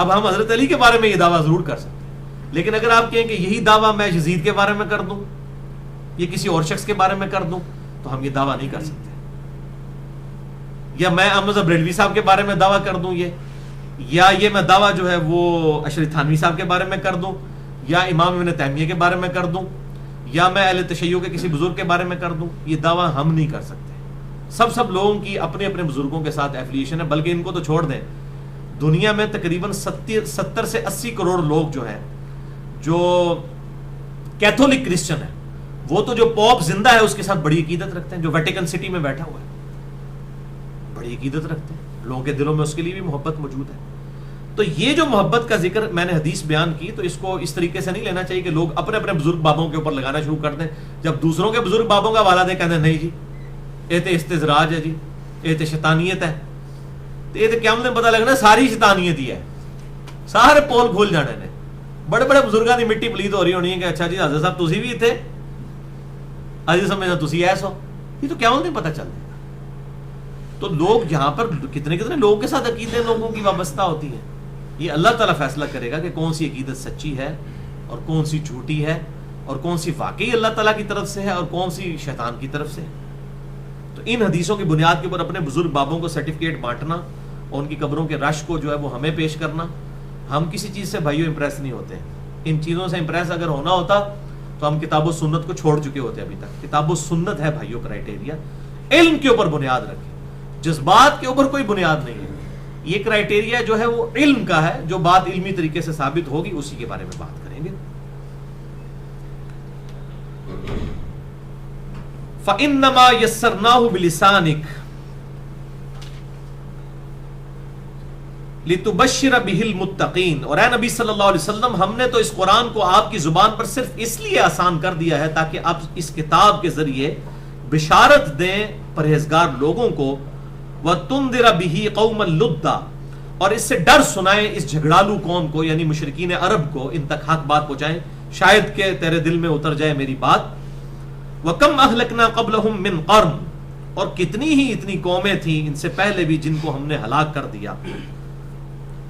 اب ہم حضرت علی کے بارے میں یہ دعویٰ ضرور کر سکتے ہیں، لیکن اگر آپ کہیں کہ یہی دعویٰ میں یزید کے بارے میں کر دوں، یہ کسی اور شخص کے بارے میں کر دوں، تو ہم یہ دعویٰ نہیں کر سکتے۔ یا میں احمد بریلوی صاحب کے بارے میں دعویٰ کر دوں یا یہ میں دعویٰ جو ہے وہ اشرف تھانوی صاحب کے بارے میں کر دوں، یا امام ابن تیمیہ کے بارے میں کر دوں، یا میں اہل تشیع کے کسی بزرگ کے بارے میں کر دوں، یہ دعویٰ ہم نہیں کر سکتے۔ سب لوگوں کی اپنے اپنے بزرگوں کے ساتھ ایفیلیشن ہے، بلکہ ان کو تو چھوڑ دیں، دنیا میں تقریباً 70 سے 80 کروڑ لوگ جو ہیں جو کیتھولک کرسچن ہیں، وہ تو جو پوپ زندہ ہے اس کے ساتھ بڑی عقیدت رکھتے ہیں، جو ویٹیکن سٹی میں بیٹھا ہوا ہے بڑی عقیدت رکھتے ہیں۔ لوگوں کے دلوں میں اس کے لیے بھی محبت موجود ہے. تو یہ جو محبت کا ذکر میں نے حدیث بیان کی تو اس کو اس طریقے سے نہیں لینا چاہیے کہ لوگ اپنے اپنے بزرگ بابوں کے اوپر لگانا شروع کر دیں. جب دوسروں کے بزرگ بابوں کا حوالہ دیں کہتے ہیں نہیں جی یہ تو استزراج ہے، جی یہ تو شیطانیت ہے. تو یہ تو قیامت میں پتہ لگنا ساری شیطانیت ہی ہے، سارے پول کھول جانے نے. بڑے بڑے بزرگاں کی مٹی پلید ہو رہی ہونی ہے کہ اچھا جی حضرت صاحب تسی بھی تھے، عزیز سمجھنا تسی ایسا ہو. یہ تو قیامت میں پتہ چل جائے گا. تو لوگ یہاں پر کتنے کتنے لوگوں کے ساتھ عقیدے لوگوں کی وابستہ ہوتی ہیں. یہ اللہ تعالیٰ فیصلہ کرے گا کہ کون سی عقیدت سچی ہے اور کون سی جھوٹی ہے اور کون سی واقعی اللہ تعالیٰ کی طرف سے ہے اور کون سی شیطان کی طرف سے ہے. تو ان حدیثوں کی بنیاد کے اوپر اپنے بزرگ بابوں کو سرٹیفکیٹ بانٹنا اور ان کی قبروں کے رش کو جو ہے وہ ہمیں پیش کرنا. ہم کسی چیز سے بھائیوں امپریس نہیں ہوتے ہیں. ان چیزوں سے امپریس اگر ہونا ہوتا تو ہم کتاب و سنت کو چھوڑ چکے ہوتے. ابھی تک کتاب و سنت ہے بھائیوں کرائٹیریا. علم کے اوپر بنیاد رکھیں، جذبات کے اوپر کوئی بنیاد نہیں ہے. یہ کرائٹیریا جو ہے وہ علم کا ہے. جو بات علمی طریقے سے ثابت ہوگی اسی کے بارے میں بات کریں گے. فَإِنَّمَا يَسَّرْنَاهُ بِلِسَانِكَ لِتُبَشِّرَ بِهِ الْمُتَّقِينَ. اور اے نبی صلی اللہ علیہ وسلم ہم نے تو اس قرآن کو آپ کی زبان پر صرف اس لیے آسان کر دیا ہے تاکہ آپ اس کتاب کے ذریعے بشارت دیں پرہیزگار لوگوں کو، وَتُنذِرَ بِهِ قَوْمًا لُدًّا، اور اس سے ڈر سنائیں اس جھگڑالو قوم کو یعنی مشرکین عرب کو. ان تک حق بات پہنچائیں شاید کہ تیرے دل میں اتر جائے میری بات. وَكَمْ أَهْلَكْنَا قَبْلَهُمْ مِنْ قَرْنٍ، اور کتنی ہی اتنی قومیں تھیں ان سے پہلے بھی جن کو ہم نے ہلاک کر دیا.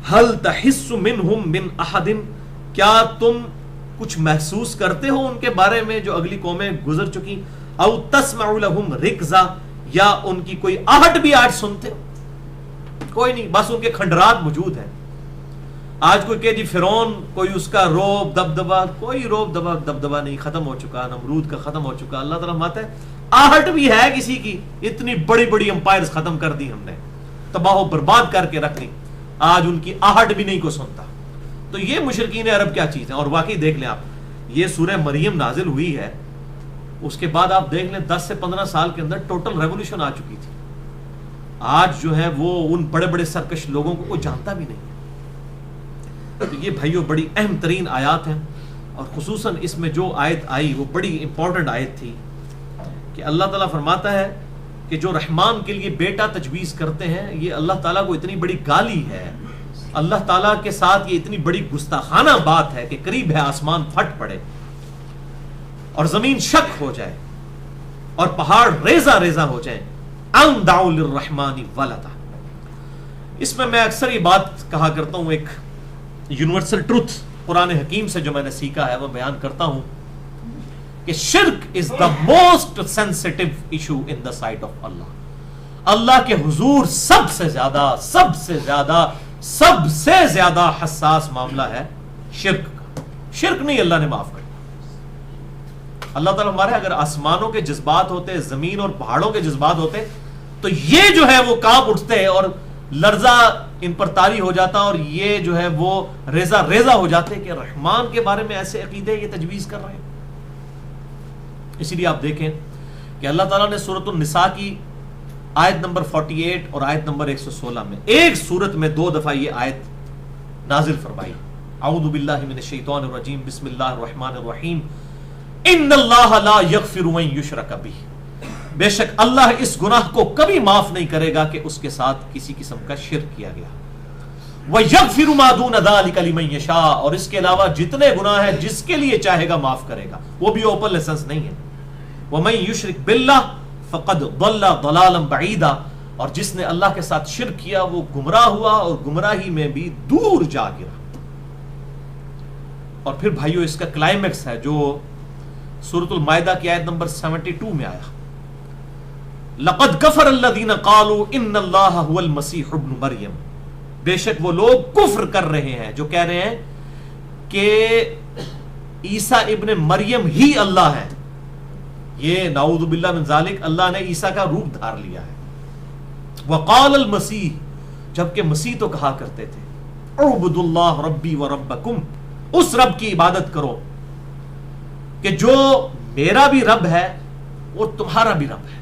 هَلْ تَحِسُّ مِنْهُمْ مِنْ أَحَدٍ، کیا تم کچھ محسوس کرتے ہو ان کے بارے میں جو اگلی قومیں گزر چکی. أَوْ تَسْمَعُ لَهُمْ رِكْزًا، یا ان کی کوئی آہٹ بھی آج سنتے ہو؟ کوئی نہیں، بس ان کے کھنڈرات موجود ہیں. آج کوئی کہ جی فرعون کوئی اس کا روب دبدبا، کوئی روب دبدبا نہیں، ختم ہو چکا. نمرود کا ختم ہو چکا. اللہ تعالیٰ فرماتا ہے آہٹ بھی ہے کسی کی، اتنی بڑی بڑی امپائرز ختم کر دی ہم نے، تباہ و برباد کر کے رکھ دی. آج ان کی آہٹ بھی نہیں کو سنتا. تو یہ مشرکین عرب کیا چیز ہے. اور واقعی دیکھ لیں آپ، یہ سورہ مریم نازل ہوئی ہے، اس کے بعد آپ دیکھ لیں 10 سے 15 سال کے اندر ٹوٹل ریولوشن آ چکی تھی. آج جو ہے وہ ان بڑے بڑے سرکش لوگوں کو کوئی جانتا بھی نہیں ہے. تو یہ بھائیوں بڑی اہم ترین آیات ہیں. اور خصوصاً اس میں جو آیت آئی وہ بڑی امپورٹنٹ آیت تھی کہ اللہ تعالیٰ فرماتا ہے کہ جو رحمان کے لیے بیٹا تجویز کرتے ہیں یہ اللہ تعالیٰ کو اتنی بڑی گالی ہے. اللہ تعالیٰ کے ساتھ یہ اتنی بڑی گستاخانہ بات ہے کہ قریب ہے آسمان پھٹ پڑے اور زمین شک ہو جائے اور پہاڑ ریزہ ریزہ ہو جائیں. ان دعوا للرحمن ولدا. اس میں اکثر یہ بات کہا کرتا ہوں، ایک یونیورسل ٹروتھ قرآن حکیم سے جو میں نے سیکھا ہے وہ بیان کرتا ہوں کہ شرک is the most sensitive issue in the sight of Allah. Allah کے حضور سب سے زیادہ حساس معاملہ ہے شرک کا. شرک نہیں اللہ نے معاف کر. اللہ تعالیٰ ہمارے اگر آسمانوں کے جذبات ہوتے، زمین اور پہاڑوں کے جذبات ہوتے تو یہ جو ہے وہ کانپ اٹھتے اور لرزہ ان پر طاری ہو جاتا اور یہ جو ہے وہ ریزہ ریزہ ہو جاتے کہ رحمان کے بارے میں ایسے عقیدے یہ تجویز کر رہے ہیں. اسی لیے آپ دیکھیں کہ اللہ تعالیٰ نے سورۃ النساء کی آیت نمبر 48 اور آیت نمبر 116 میں ایک سورت میں 2 دفعہ یہ آیت نازل فرمائی. اعوذ باللہ من الشیطان الرجیم بسم اللہ الرحمن الرحیم ان اللہ لا یغفر ان یشرک بہ. بے شک اللہ اس گناہ کو کبھی معاف نہیں کرے گا کہ اس کے ساتھ کسی قسم کا شرک کیا گیا. وَيَغْفِرُ مَا دُونَ ذَلِكَ لِمَن يَشَاءُ، اور اس کے علاوہ جتنے گناہ ہیں جس کے لیے چاہے گا معاف کرے گا. وہ بھی اوپن لائسنس نہیں ہے. وَمَن يُشْرِكْ بِاللَّهِ فَقَدْ ضَلَّ ضَلَالًا بَعِيدًا، اور جس نے اللہ کے ساتھ شرک کیا وہ گمراہ ہوا اور گمراہی میں بھی دور جا گرا. اور پھر بھائیو اس کا کلائمیکس ہے جو سورۃ المائدہ کی آیت نمبر 72 میں آیا. لَقَدْ كَفَرَ الَّذِينَ قَالُوا إِنَّ اللَّهَ هُوَ الْمَسِيحُ ابْنُ مَرْيَمَ، بے شک وہ لوگ کفر کر رہے ہیں جو کہہ رہے ہیں کہ عیسیٰ ابن مریم ہی اللہ ہے. یہ نعوذ باللہ من ذالک، اللہ نے عیسیٰ کا روپ دھار لیا ہے. وقال المسیح، جبکہ مسیح تو کہا کرتے تھے اعبدوا اللہ ربی و ربکم، اس رب کی عبادت کرو کہ جو میرا بھی رب ہے اور تمہارا بھی رب ہے.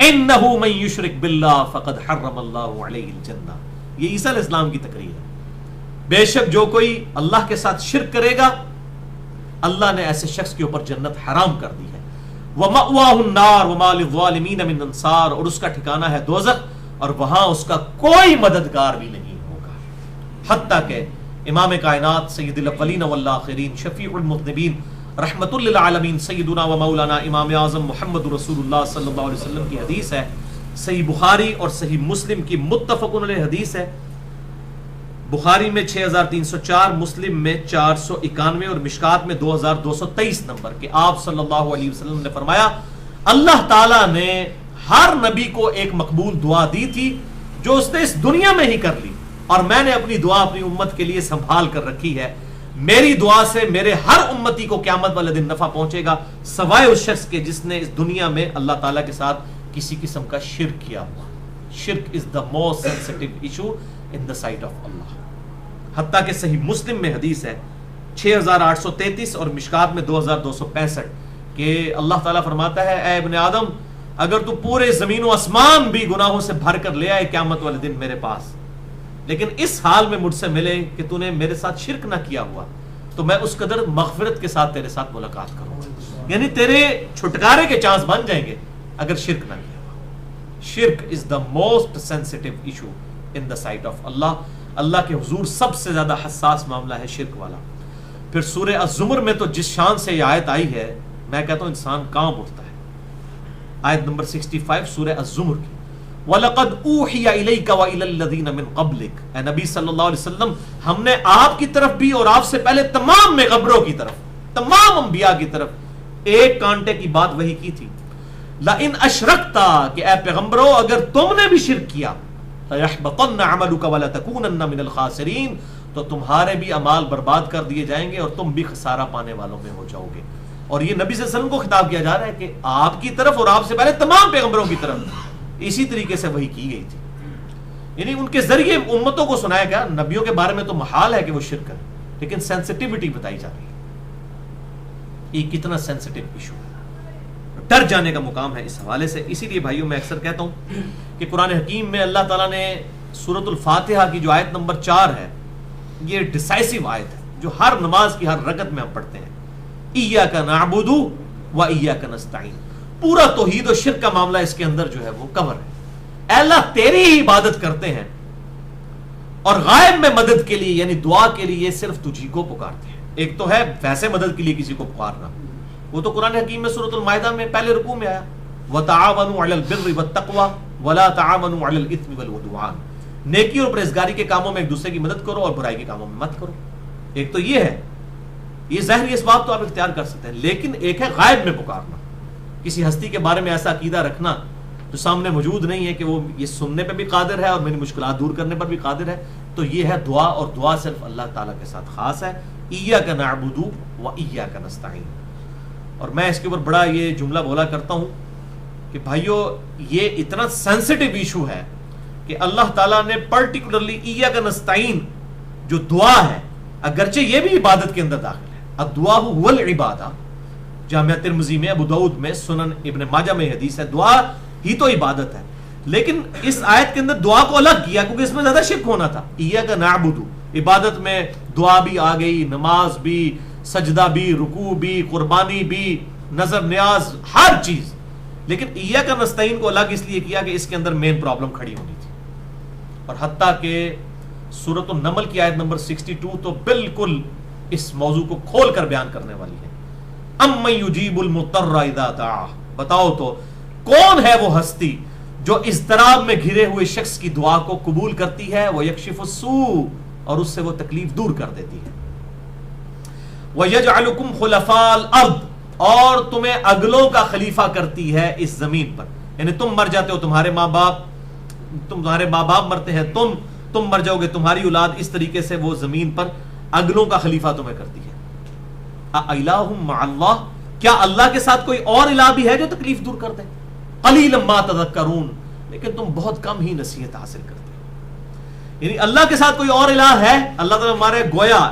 انہ من یشرک باللہ فقد حرم اللہ علیہ الجنہ. یہ عیسیٰ علیہ السلام کی تقریر ہے. بے شک جو کوئی اللہ کے ساتھ شرک کرے گا اللہ نے ایسے شخص کے اوپر جنت حرام کر دی ہے. وَمَأْوَاهُ النَّارُ وَمَا لِلظَّالِمِينَ مِنْ أَنصَارٍ, اور اس کا ٹھکانہ ہے دوزخ اور وہاں اس کا کوئی مددگار بھی نہیں ہوگا. حتیٰ کہ امام کائنات سید الاولین والآخرین شفیع المذنبین رحمت للعالمین سیدنا و مولانا امام اعظم محمد رسول اللہ صلی اللہ علیہ وسلم کی حدیث ہے, صحیح بخاری اور صحیح مسلم کی متفق علیہ حدیث ہے. بخاری میں 6304, مسلم میں 491 اور مشکات میں 2223 نمبر کہ آپ صلی اللہ علیہ وسلم نے فرمایا اللہ تعالیٰ نے ہر نبی کو ایک مقبول دعا دی تھی جو اس نے اس دنیا میں ہی کر لی, اور میں نے اپنی دعا اپنی امت کے لیے سنبھال کر رکھی ہے. میری دعا سے میرے ہر امتی کو قیامت والے دن نفع پہنچے گا سوائے اس شخص کے جس نے اس دنیا میں اللہ تعالیٰ کے ساتھ کسی قسم کا شرک کیا ہوا. شرک is the most sensitive issue in the sight of Allah. حتیٰ کہ صحیح مسلم میں حدیث ہے 6833 اور مشکات میں 2265 کہ اللہ تعالیٰ فرماتا ہے اے ابن آدم اگر تو پورے زمین و آسمان بھی گناہوں سے بھر کر لے آئے قیامت والے دن میرے پاس, لیکن اس حال میں مجھ سے ملے کہ تو نے میرے ساتھ شرک نہ کیا ہوا, تو میں اس قدر مغفرت کے ساتھ تیرے ساتھ ملاقات کروں گا. یعنی تیرے چھٹکارے کے چانس بن جائیں گے اگر شرک نہ کیا ہوا. شرک is the most sensitive issue in the sight of Allah. Allah کے حضور سب سے زیادہ حساس معاملہ ہے شرک والا. پھر سورہ الزمر میں تو جس شان سے یہ آیت آئی ہے میں کہتا ہوں انسان کانپ اٹھتا ہے. آیت نمبر 65 سورہ الزمر کی وَلَقَدْ أُوحِيَ إِلَيْكَ وَإِلَى الَّذِينَ مِن قَبْلِكَ, اے نبی صلی اللہ علیہ وسلم ہم نے آپ کی طرف بھی اور آپ سے پہلے تمام پیغمبروں کی طرف تمام انبیاء کی طرف ایک کانٹے کی بات وہی کی تھی. لَإِنْ أَشْرَكْتَ, کہ اے پیغمبروں اگر تم نے بھی شرک کیا لَيَحْبَطَنَّ عَمَلُكَ وَلَتَكُونَنَّ مِنَ الْخَاسِرِينَ, تو تمہارے بھی اعمال برباد کر دیے جائیں گے اور تم بھی خسارہ پانے والوں میں ہو جاؤ گے. اور یہ نبی صلی اللہ علیہ وسلم کو خطاب کیا جا رہا ہے کہ آپ کی طرف اور آپ سے پہلے تمام پیغمبروں کی طرف اسی طریقے سے وہی کی گئی تھی. یعنی ان کے ذریعے امتوں کو سنایا گیا. نبیوں کے بارے میں تو محال ہے کہ وہ شرک کریں, لیکن سینسٹیوٹی بتائی جا رہی ہے. یہ کتنا سینسٹیو ایشو ہے, ڈر جانے کا مقام ہے اس حوالے سے. اسی لیے بھائیوں میں اکثر کہتا ہوں کہ قرآن حکیم میں اللہ تعالیٰ نے سورۃ الفاتحہ کی جو آیت نمبر 4 ہے یہ ڈیسائسو آیت ہے جو ہر نماز کی ہر رکعت میں ہم پڑھتے ہیں. ایاک نعبد و ایاک نستعین, پورا توحید و شرک کا معاملہ اس کے اندر جو ہے وہ کور ہے. اے اللہ تیری ہی عبادت کرتے ہیں اور غائب میں مدد کے لیے یعنی دعا کے لیے صرف تجھی کو پکارتے ہیں. ایک تو ہے ویسے مدد کے لیے کسی کو پکارنا, وہ تو قرآن حکیم میں سورۃ المائدہ میں پہلے رکوع میں آیا وَتَعَاوَنُوا عَلَى الْبِرِّ وَالتَّقْوَى وَلَا تَعَاوَنُوا عَلَى الْإِثْمِ وَالْعُدْوَانِ, نیکی اور پرہیزگاری کے کاموں میں ایک دوسرے کی مدد کرو اور برائی کے کاموں میں مت کرو. ایک تو یہ ہے, یہ ظاہری اسباب تو آپ اختیار کر سکتے ہیں, لیکن ایک ہے غائب میں پکارنا, کسی ہستی کے بارے میں ایسا عقیدہ رکھنا جو سامنے موجود نہیں ہے کہ وہ یہ سننے پہ بھی قادر ہے اور میری مشکلات دور کرنے پر بھی قادر ہے. تو یہ ہے دعا, اور دعا صرف اللہ تعالیٰ کے ساتھ خاص ہے. ایاک نعبد و ایاک نستعین. اور میں اس کے اوپر بڑا یہ جملہ بولا کرتا ہوں کہ بھائیو یہ اتنا سینسٹیو ایشو ہے کہ اللہ تعالیٰ نے پرٹیکولرلی ایاک نستعین جو دعا ہے, اگرچہ یہ بھی عبادت کے اندر داخل ہے, الدعاء هو العبادہ, جامعہ ترمذی میں, ابو داؤد میں, سنن ابن ماجہ میں حدیث ہے, دعا ہی تو عبادت ہے. لیکن اس آیت کے اندر دعا کو الگ کیا کیونکہ اس میں زیادہ شرک ہونا تھا. ایاک نعبد, عبادت میں دعا بھی آ گئی, نماز بھی, سجدہ بھی, رکوع بھی, قربانی بھی, نظر نیاز, ہر چیز. لیکن ایاک نستعین کو الگ اس لیے کیا کہ اس کے اندر مین پرابلم کھڑی ہونی تھی. اور حتیٰ کہ سورۃ النمل کی آیت نمبر 62 تو بالکل اس موضوع کو کھول کر بیان کرنے والی ہے. اَمَّن يُجِيبُ الْمُضْطَرَّ إِذَا دَعَاهُ, بتاؤ تو کون ہے وہ ہستی جو اضطراب میں گھرے ہوئے شخص کی دعا کو قبول کرتی ہے, وَيَكْشِفُ السُّوءَ, اور اس سے وہ تکلیف دور کر دیتی ہے, وَيَجْعَلُكُمْ خُلَفَاءَ الْأَرْضِ, اور تمہیں اگلوں کا خلیفہ کرتی ہے اس زمین پر. یعنی تم مر جاتے ہو, تمہارے ماں باپ مرتے ہیں, تم مر جاؤ گے, تمہاری اولاد, اس طریقے سے وہ زمین پر اگلوں کا خلیفہ تمہیں کرتی ہے. اَإِلَٰهٌ مَّعَ اللَّهِ, کیا اللہ کے ساتھ کوئی اور الہ بھی ہے جو تکلیف دور کر دے؟ قَلِيلًا مَّا تَذَكَّرُونَ, لیکن تم بہت کم ہی نصیحت حاصل کرتے ہو. یعنی اللہ کے ساتھ کوئی اور الہ ہے, اللہ تعالیٰ ہمارے گویا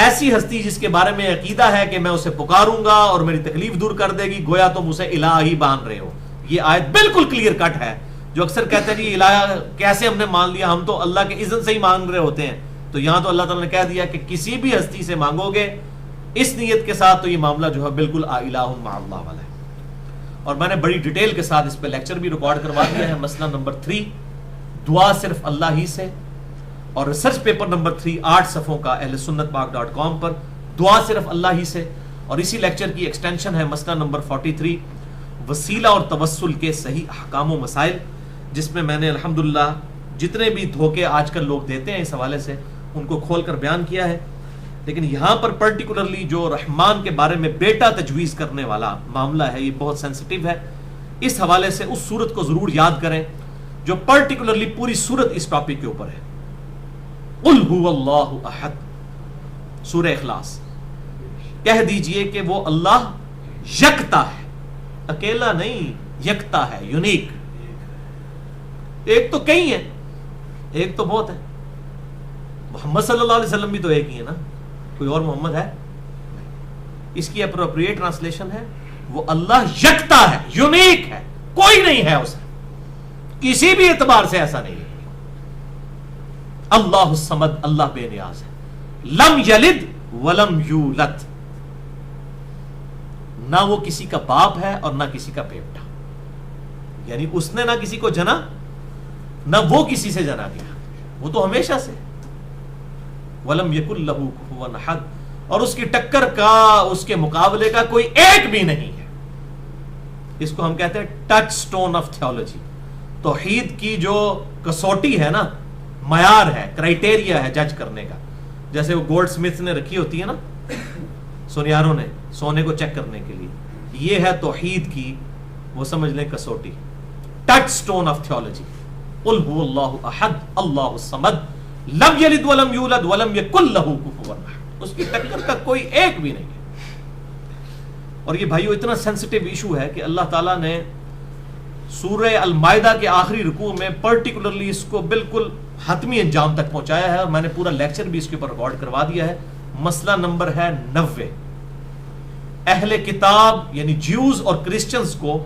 ایسی ہستی جس کے بارے میں عقیدہ ہے کہ میں اسے پکاروں گا اور میری تکلیف دور کر دے گی, گویا تم اسے الہ ہی مان رہے ہو یہ آیت بالکل کلیئر کٹ ہے. جو اکثر کہتے ہیں کہ الہ کیسے ہم نے مان لیا, ہم تو اللہ کے اذن سے ہی مانگ رہے ہوتے ہیں. تو یہاں تو اللہ تعالیٰ نے کہہ دیا کہ کسی بھی ہستی سے مانگو گے اس نیت کے ساتھ تو یہ معاملہ جو ہے بالکل الہ مع اللہ والا ہے. اور میں نے بڑی ڈیٹیل کے ساتھ اس پہ لیکچر بھی ریکارڈ کروا دیا ہے. مسئلہ نمبر 3 دعا صرف اللہ ہی سے, اور ریسرچ پیپر نمبر 3 8 صفحوں کا اہل سنت پاک .com پر دعا صرف اللہ ہی سے. اور اسی لیکچر کی ایکسٹینشن ہے مسئلہ نمبر 43 وسیلہ اور توسل کے صحیح احکام و مسائل, جس میں میں نے الحمدللہ جتنے بھی دھوکے آج کل لوگ دیتے ہیں اس حوالے سے ان کو کھول کر بیان کیا ہے. لیکن یہاں پر پرٹیکولرلی جو رحمان کے بارے میں بیٹا تجویز کرنے والا معاملہ ہے یہ بہت سینسٹیو ہے. اس حوالے سے اس سورت کو ضرور یاد کریں جو پرٹیکولرلی پوری سورت اس ٹاپک کے اوپر ہے. قل هو اللہ احد, سورہ اخلاص. کہہ دیجئے کہ وہ اللہ یکتا ہے, اکیلا نہیں, یکتا ہے, یونیک. ایک تو کئی ہے, ایک تو بہت ہے. محمد صلی اللہ علیہ وسلم بھی تو ایک ہی ہے نا, کوئی اور محمد ہے؟ اس کی اپروپریٹ ٹرانسلیشن ہے وہ اللہ یکتا ہے, یونیک ہے, کوئی نہیں ہے اسے, کسی بھی اعتبار سے ایسا نہیں ہے. اللہ الصمد, اللہ بے نیاز ہے. لم یلد ولم یولد, نہ وہ کسی کا باپ ہے اور نہ کسی کا بیٹا, یعنی اس نے نہ کسی کو جنا نہ وہ کسی سے جنا گیا, وہ تو ہمیشہ سے. ولم یکن لہ کفوا احد, اور اس کی ٹکر کا, اس کے مقابلے کا کوئی ایک بھی نہیں ہے. اس کو ہم کہتے ہیں ٹچ سٹون آف تھیولوجی. توحید کی جو کسوٹی ہے نا, معیار ہے, کرائٹیریا ہے جج کرنے کا, جیسے وہ گولڈ سمتھ نے رکھی ہوتی ہے نا سونیاروں نے سونے کو چیک کرنے کے لیے, یہ ہے توحید کی وہ سمجھ لیں کسوٹی, ٹچ سٹون آف تھیولوجی. قل هو اللہ احد اللہ الصمد لم یلد ولم یولد ولم یکن لہ کفوا احد, اس کی ٹکر کا کوئی ایک بھی نہیں ہے. اور یہ بھائیو اتنا سینسٹیو ایشو ہے کہ اللہ تعالیٰ نے سورہ المائدہ کے آخری رکوع میں پرٹیکولرلی اس کو بالکل حتمی انجام تک پہنچایا ہے, اور میں نے پورا لیکچر بھی اس کے اوپر ریکارڈ کروا دیا ہے. مسئلہ نمبر ہے 90. اہل کتاب یعنی جیوز اور کرسچنز کو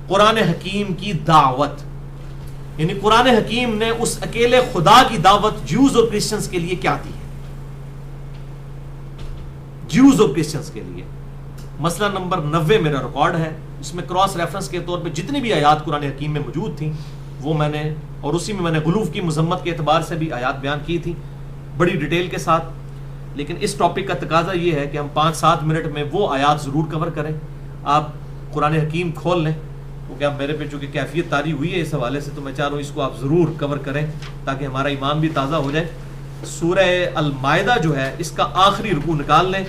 قرآن حکیم کی دعوت, یعنی قرآن حکیم نے اس اکیلے خدا کی دعوت جیوز اور کرسچنز کے لیے کیا دی ہے, جیوز اور کرسچنز کے لیے. مسئلہ نمبر 90 میرا ریکارڈ ہے, اس میں کراس ریفرنس کے طور پہ جتنی بھی آیات قرآن حکیم میں موجود تھیں وہ میں نے, اور اسی میں میں نے غلوف کی مذمت کے اعتبار سے بھی آیات بیان کی تھی بڑی ڈیٹیل کے ساتھ. لیکن اس ٹاپک کا تقاضا یہ ہے کہ ہم 5-7 منٹ میں وہ آیات ضرور کور کریں. آپ قرآن حکیم کھول لیں, کیونکہ اب میرے پہ چونکہ کیفیت طاری ہوئی ہے اس حوالے سے, تو میں چاہ رہا ہوں اس کو آپ ضرور کور کریں تاکہ ہمارا ایمان بھی تازہ ہو جائے. سورہ المائدہ جو ہے اس کا آخری رکوع نکال لیں.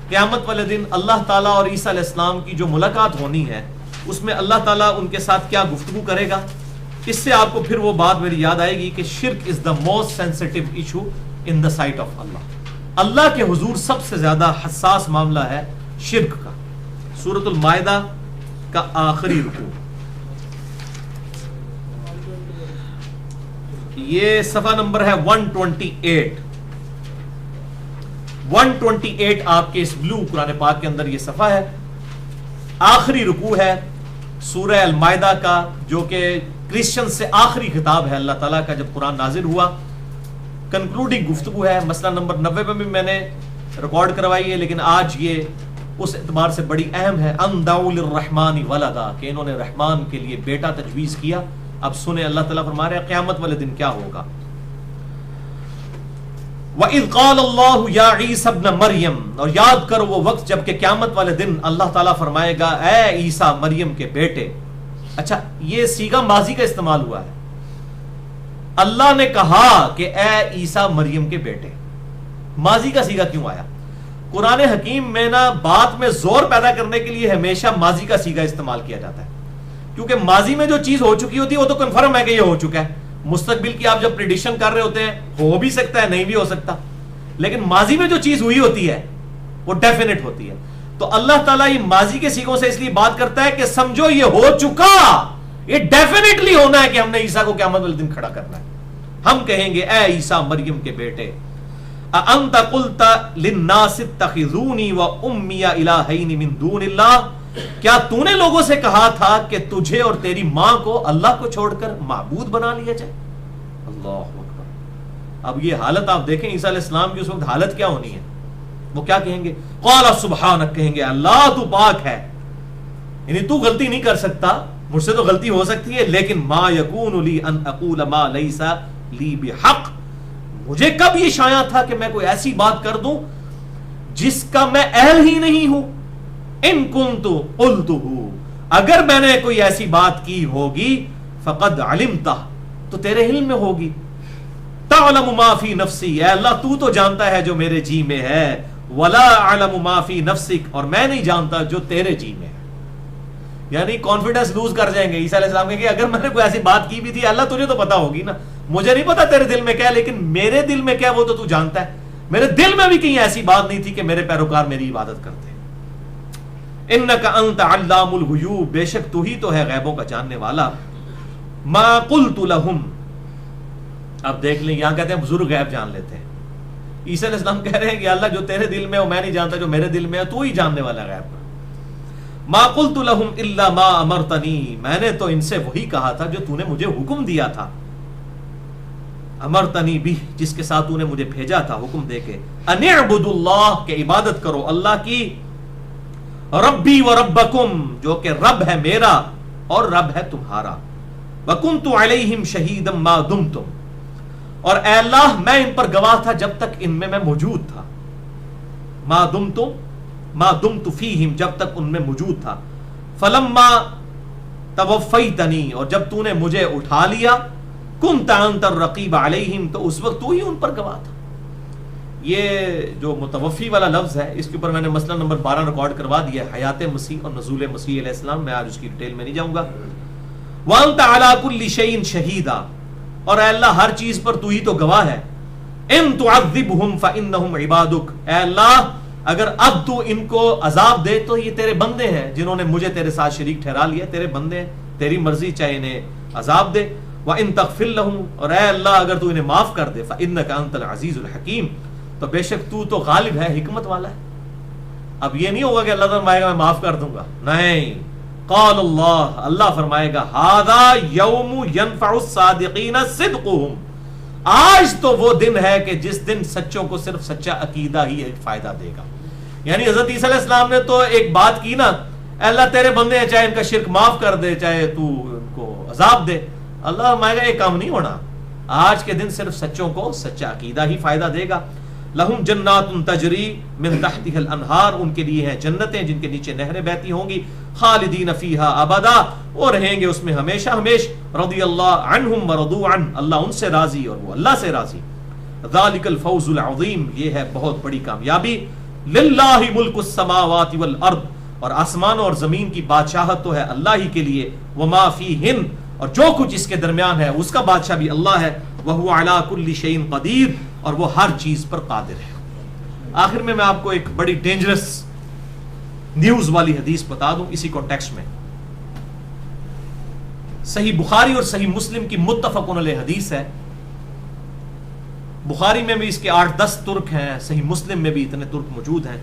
قیامت والے دن اللہ تعالیٰ اور عیسیٰ علیہ السلام کی جو ملاقات ہونی ہے اس میں اللہ تعالیٰ ان کے ساتھ کیا گفتگو کرے گا, اس سے آپ کو پھر وہ بات میری یاد آئے گی کہ شرک is the most sensitive issue in the sight of Allah. Allah کے حضور سب سے زیادہ حساس معاملہ ہے شرک کا. سورۃ المائدہ کا آخری رکوع, یہ صفحہ نمبر ہے 128. 128 آپ کے اس بلو قرآن پاک کے اندر یہ صفحہ ہے. آخری رکوع ہے سورہ المائدہ کا, جو کہ کرسچن سے آخری خطاب ہے اللہ تعالیٰ کا جب قرآن نازل ہوا. کنکلوڈنگ گفتگو ہے. مسئلہ نمبر 90 میں بھی میں نے ریکارڈ کروائی ہے, لیکن آج یہ اس اعتبار سے بڑی اہم ہے. ان دعوا للرحمن ولدا, کہ انہوں نے رحمان کے لیے بیٹا تجویز کیا. اب سنیں اللہ تعالیٰ فرما رہے ہیں قیامت والے دن کیا ہوگا. وَإِذْ قَالَ اللَّهُ يَا عِيسَى ابْنَ مَرْيَمَ, اور یاد کرو وہ وقت جب کہ قیامت والے دن اللہ تعالیٰ فرمائے گا اے عیسیٰ مریم کے بیٹے. اچھا, یہ صیغہ ماضی کا استعمال ہوا ہے. اللہ نے کہا کہ اے عیسیٰ مریم کے بیٹے, ماضی کا صیغہ کیوں آیا؟ قرآن حکیم میں نا بات میں زور پیدا کرنے کے لیے ہمیشہ ماضی کا صیغہ استعمال کیا جاتا ہے, کیونکہ ماضی میں جو چیز ہو چکی ہوتی ہے وہ تو کنفرم ہے کہ یہ ہو چکا ہے. مستقبل کی آپ جب پریڈکشن کر رہے ہوتے ہیں ہو بھی سکتا ہے نہیں بھی ہو سکتا, لیکن ماضی میں جو چیز ہوئی ہوتی ہے وہ ڈیفینٹ ہوتی ہے. تو اللہ تعالیٰ یہ ماضی کے صیغوں سے اس لیے بات کرتا ہے کہ سمجھو یہ ہو چکا, یہ ڈیفینیٹلی ہونا ہے کہ ہم نے عیسیٰ کو قیامت والے دن کھڑا کرنا ہے. ہم کہیں گے اے عیسیٰ مریم کے بیٹے, اَأَنْتَ قُلْتَ لِلنَّاسِ اتَّخِذُونِي وَأُمِّيَ إِلَٰهَيْنِ مِن دُونِ اللَّهِ, کیا تو نے لوگوں سے کہا تھا کہ تجھے اور تیری ماں کو اللہ کو چھوڑ کر معبود بنا لیا جائے؟ اللہ اکبر. اب یہ حالت آپ دیکھیں عیسیٰ علیہ السلام کی اس وقت حالت کیا ہونی ہے. وہ کیا کہیں گے؟ قال سبحانک، کہیں گے اللہ تو پاک ہے، یعنی تو غلطی نہیں کر سکتا، مجھ سے تو غلطی ہو سکتی ہے، لیکن ما یکون لی ان اقول ما لیس لی بحق، مجھے کب یہ شایع تھا کہ میں کوئی ایسی بات کر دوں جس کا میں اہل ہی نہیں ہوں. ان کنت قلتہ، اگر میں نے کوئی ایسی بات کی ہوگی، فقد علمتہ، تو تیرے علم میں ہوگی. تعلم ما فی نفسی، اے اللہ تو تو جانتا ہے جو میرے جی میں ہے، ولا اعلم ما فی نفسک، اور میں نہیں جانتا جو تیرے جی میں ہے. یعنی کانفیڈنس لوز کر جائیں گے. عیسیٰ علیہ السلام کہیں گے اگر میں نے کوئی ایسی بات کی بھی تھی اللہ تجھے تو پتا ہوگی نا، مجھے نہیں پتا تیرے دل میں کیا، لیکن میرے دل میں کیا وہ تو جانتا ہے. میرے دل میں بھی کہیں ایسی بات نہیں تھی کہ میرے پیروکار میری عبادت کرتے. انک انت علام الغیوب، بے شک تو ہی تو ہے غیبوں کا جاننے والا. ما قلت لہم، اب دیکھ لیں یہاں کہتے ہیں بزرگ غیب جان لیتے ہیں. عیسیٰ علیہ السلام کہہ رہے ہیں کہ اللہ جو تیرے دل میں ہے میں نہیں جانتا، جو میرے دل میں ہے تو ہی جاننے والا غیب کا. ما قلت لہم الا ما امرتنی، میں نے تو ان سے وہی کہا تھا جو تو نے مجھے حکم دیا تھا. امرتنی بھی، جس کے ساتھ تو نے مجھے بھیجا تھا حکم دے کے. ان اعبدوا اللہ، کہ عبادت کرو اللہ کی. ربی و ربکم، جو کہ رب ہے میرا اور رب ہے تمہارا. وکنت علیہم شہیدا ما دمتم، اور اے اللہ میں ان پر گواہ تھا جب تک ان میں موجود تھا. ما دمت فیہم، جب تک ان میں موجود تھا. فلما توفیتنی، اور جب تو نے مجھے اٹھا لیا. کنت انت الرقیب علیہم، تو اس وقت تو ہی ان پر گواہ تھا. یہ جو متوفی والا لفظ ہے اس کے اوپر میں نے مسئلہ نمبر 12 ریکارڈ کروا دیا ہے، حیات مسیح اور نزول مسیح علیہ السلام. میں آج اس کی ڈیٹیل میں نہیں جاؤں گا. وانت علی کل شیء شہیدا، اور اے اللہ ہر چیز پر تو ہی تو گواہ ہے. ان تعذبہم فانہم عبادک، اے اللہ اگر اب تو ان کو عذاب دے تو یہ تیرے بندے ہیں جنہوں نے مجھے تیرے ساتھ شریک ٹھہرا لیا. تیرے بندے ہیں، تیری مرضی چاہے انہیں عذاب دے. وان تغفر لہم، اور اے اللہ اگر تو انہیں معاف کر دے. فانک انت العزیز الحکیم، تو بے شک تو تو غالب ہے، حکمت والا ہے. اب یہ نہیں ہوگا کہ اللہ تعالیٰ فرمائے گا میں معاف کر دوں گا، نہیں. قال اللہ، اللہ فرمائے گا ھذا یوم ینفع الصادقین صدقہم، آج تو وہ دن ہے کہ جس دن سچوں کو صرف سچا عقیدہ ہی ایک فائدہ دے گا. یعنی حضرت عیسیٰ علیہ السلام نے تو ایک بات کی نا، اللہ تیرے بندے ہیں چاہے ان کا شرک معاف کر دے چاہے تو ان کو عذاب دے. اللہ فرمائے گا یہ کام نہیں ہونا، آج کے دن صرف سچوں کو سچا عقیدہ ہی فائدہ دے گا. لہم جنات تجری من تحتها الانہار، ان کے لیے ہیں جنتیں جن کے نیچے نہریں بہتی ہوں گی. خالدین فیہا ابدا، اور رہیں گے اس میں ہمیشہ ہمیش. رضی اللہ عنہم ورضوا عنہ، اللہ ان سے راضی اور وہ اللہ سے راضی. ذالک الفوز العظیم، یہ ہے بہت بڑی کامیابی. للہ ملک السماوات والارض، اور آسمانوں اور زمین کی بادشاہت تو ہے اللہ ہی کے لیے. وما فیہن، اور جو کچھ اس کے درمیان ہے اس کا بادشاہ بھی اللہ ہے. وہو علی کل شیء قدیر، اور وہ ہر چیز پر قادر ہے. آخر میں آپ کو ایک بڑی ڈینجرس نیوز والی حدیث بتا دوں اسی کانٹیکسٹ میں. صحیح بخاری اور صحیح مسلم کی متفق علیہ حدیث ہے. بخاری میں بھی اس کے 8-10 ترک ہیں، صحیح مسلم میں بھی اتنے ترک موجود ہیں.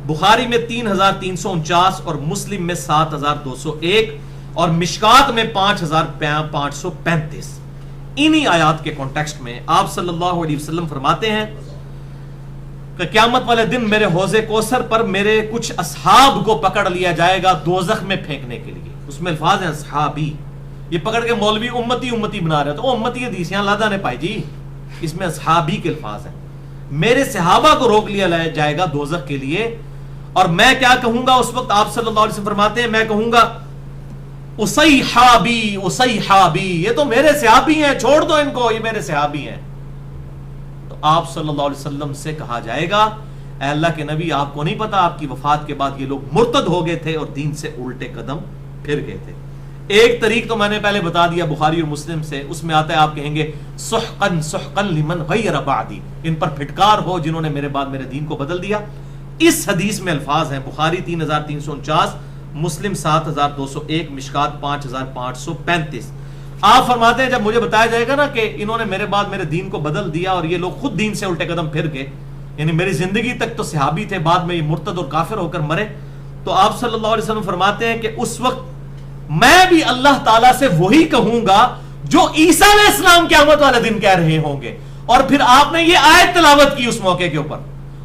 بخاری میں 3349 اور مسلم میں 7201 اور مشکات میں 5535. انہی آیات کے کانٹیکسٹ میں آپ صلی اللہ علیہ وسلم فرماتے ہیں کہ قیامت والے دن میرے حوض کوثر پر میرے کچھ اصحاب کو پکڑ لیا جائے گا دوزخ میں پھینکنے کے لیے. اس میں الفاظ ہیں اصحابی، یہ پکڑ کے مولوی امتی امتی بنا رہے تو امتی حدیث یہاں لادا نے پائی جی، اس میں اصحابی کے الفاظ ہیں. میرے صحابہ کو روک لیا جائے گا دوزخ کے لیے، اور میں کیا کہوں گا اس وقت؟ آپ صلی اللہ علیہ وسلم فرماتے ہیں میں کہوں گا اصحابی اصحابی، یہ تو میرے صحابی ہیں، چھوڑ دو ان کو، یہ میرے صحابی ہیں. تو آپ صلی اللہ علیہ وسلم سے کہا جائے گا اے اللہ کے نبی آپ کو نہیں پتا آپ کی وفات کے بعد یہ لوگ مرتد ہو گئے تھے اور دین سے الٹے قدم پھر گئے تھے. ایک طریق تو میں نے پہلے بتا دیا بخاری اور مسلم سے، اس میں آتا ہے آپ کہیں گے سحقن سحقن لمن غیر بعدی، ان پر پھٹکار ہو جنہوں نے میرے بعد میرے دین کو بدل دیا. اس حدیث میں الفاظ ہیں بخاری 3349، مسلم 7201، مشکات 5535. آپ فرماتے ہیں جب مجھے بتایا جائے گا نا کہ انہوں نے میرے بعد میرے دین کو بدل دیا اور یہ لوگ خود دین سے الٹے قدم پھر گئے، یعنی میری زندگی تک تو صحابی تھے، بعد میں یہ مرتد اور کافر ہو کر مرے، تو آپ صلی اللہ علیہ وسلم فرماتے ہیں کہ اس وقت میں بھی اللہ تعالیٰ سے وہی کہوں گا جو عیسیٰ علیہ السلام قیامت والے دن کہہ رہے ہوں گے. اور پھر آپ نے یہ آیت تلاوت کی اس موقع کے اوپر,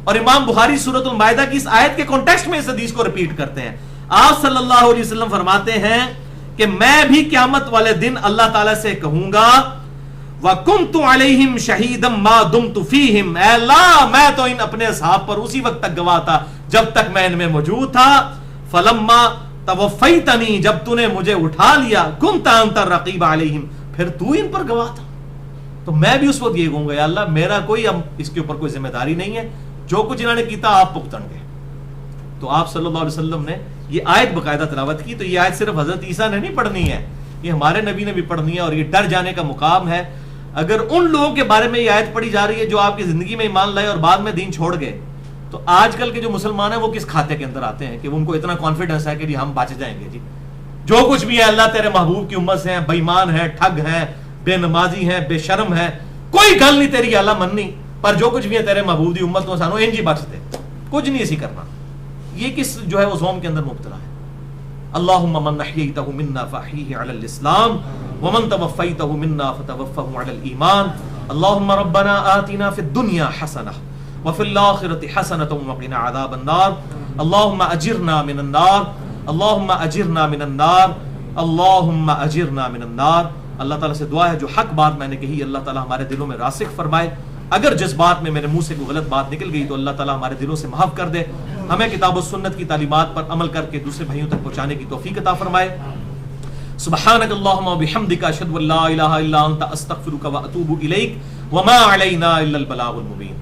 اور امام بخاری سورۃ المائدہ کی اس آیت کے کانٹیکسٹ میں اس حدیث کو ریپیٹ کرتے ہیں. آپ صلی اللہ علیہ وسلم فرماتے ہیں کہ میں بھی قیامت والے دن اللہ تعالیٰ سے کہوں گا وَكُنْتُ عَلَيْهِمْ شَهِيدًا مَا دُمْتُ فِيهِمْ, اے اللہ میں تو ان اپنے اصحاب پر اسی وقت تک گواہ تھا جب تک میں ان میں موجود تھا. فَلَمَّا تَوَفَّيْتَنِي, جب تو نے مجھے اٹھا لیا, كُنْتَ أَنْتَ الرَّقِيبَ عَلَيْهِمْ, پھر تو ان پر گواہ تھا. تو میں بھی اس وقت یہ کہوں گا یا اللہ میرا کوئی اب اس کے اوپر کوئی ذمہ داری نہیں ہے, جو کچھ انہوں نے کیتا آپ بھگتن گے. تو آپ صلی اللہ علیہ وسلم نے یہ آیت باقاعدہ تلاوت کی. تو یہ آیت صرف حضرت عیسیٰ نے نہیں پڑھنی ہے, یہ ہمارے نبی نے بھی پڑھنی ہے, اور یہ ڈر جانے کا مقام ہے. اگر ان لوگوں کے بارے میں یہ آیت پڑھی جا رہی ہے جو آپ کی زندگی میں ایمان لائے اور بعد میں دین چھوڑ گئے, تو آج کل کے جو مسلمان ہیں وہ کس کھاتے کے اندر آتے ہیں کہ ان کو اتنا کانفیڈنس ہے کہ جی ہم بچ جائیں گے, جی جو کچھ بھی ہے اللہ تیرے محبوب کی امت سے ہیں, بے ایمان ہیں, ٹھگ ہیں, بے نمازی ہیں, بے شرم ہیں, کوئی گل نہیں تیری اللہ مننی, پر جو کچھ بھی ہے تیرے محبوب دی امت کو سانو انجی بخش دے, کچھ نہیں اسی کرنا. یہ کس جو ہے وہ زوم کے اندر مبتلا ہے. اللہم من احییتہ منا فاحیہ علی الاسلام ومن توفیتہ منا فتوفہ علی الایمان. اللہم ربنا آتنا فی الدنیا حسنہ وفی الآخرۃ حسنۃ وقنا عذاب النار. اللہم اجرنا من النار, اللہم اجرنا من النار, اللہم اجرنا من النار. اللہ تعالیٰ سے دعا ہے جو حق بات میں نے کہی اللہ تعالیٰ ہمارے دلوں میں راسخ فرمائے. اگر جس بات میں میرے منہ سے کوئی غلط بات نکل گئی تو اللہ تعالیٰ ہمارے دلوں سے معاف کر دے. ہمیں کتاب و سنت کی تعلیمات پر عمل کر کے دوسرے بھائیوں تک پہنچانے کی توفیق عطا فرمائے. سبحانک اللہم و بحمدک اشہد ان لا الہ الا انت استغفرک و اتوب الیک وما علینا الا البلاغ المبین.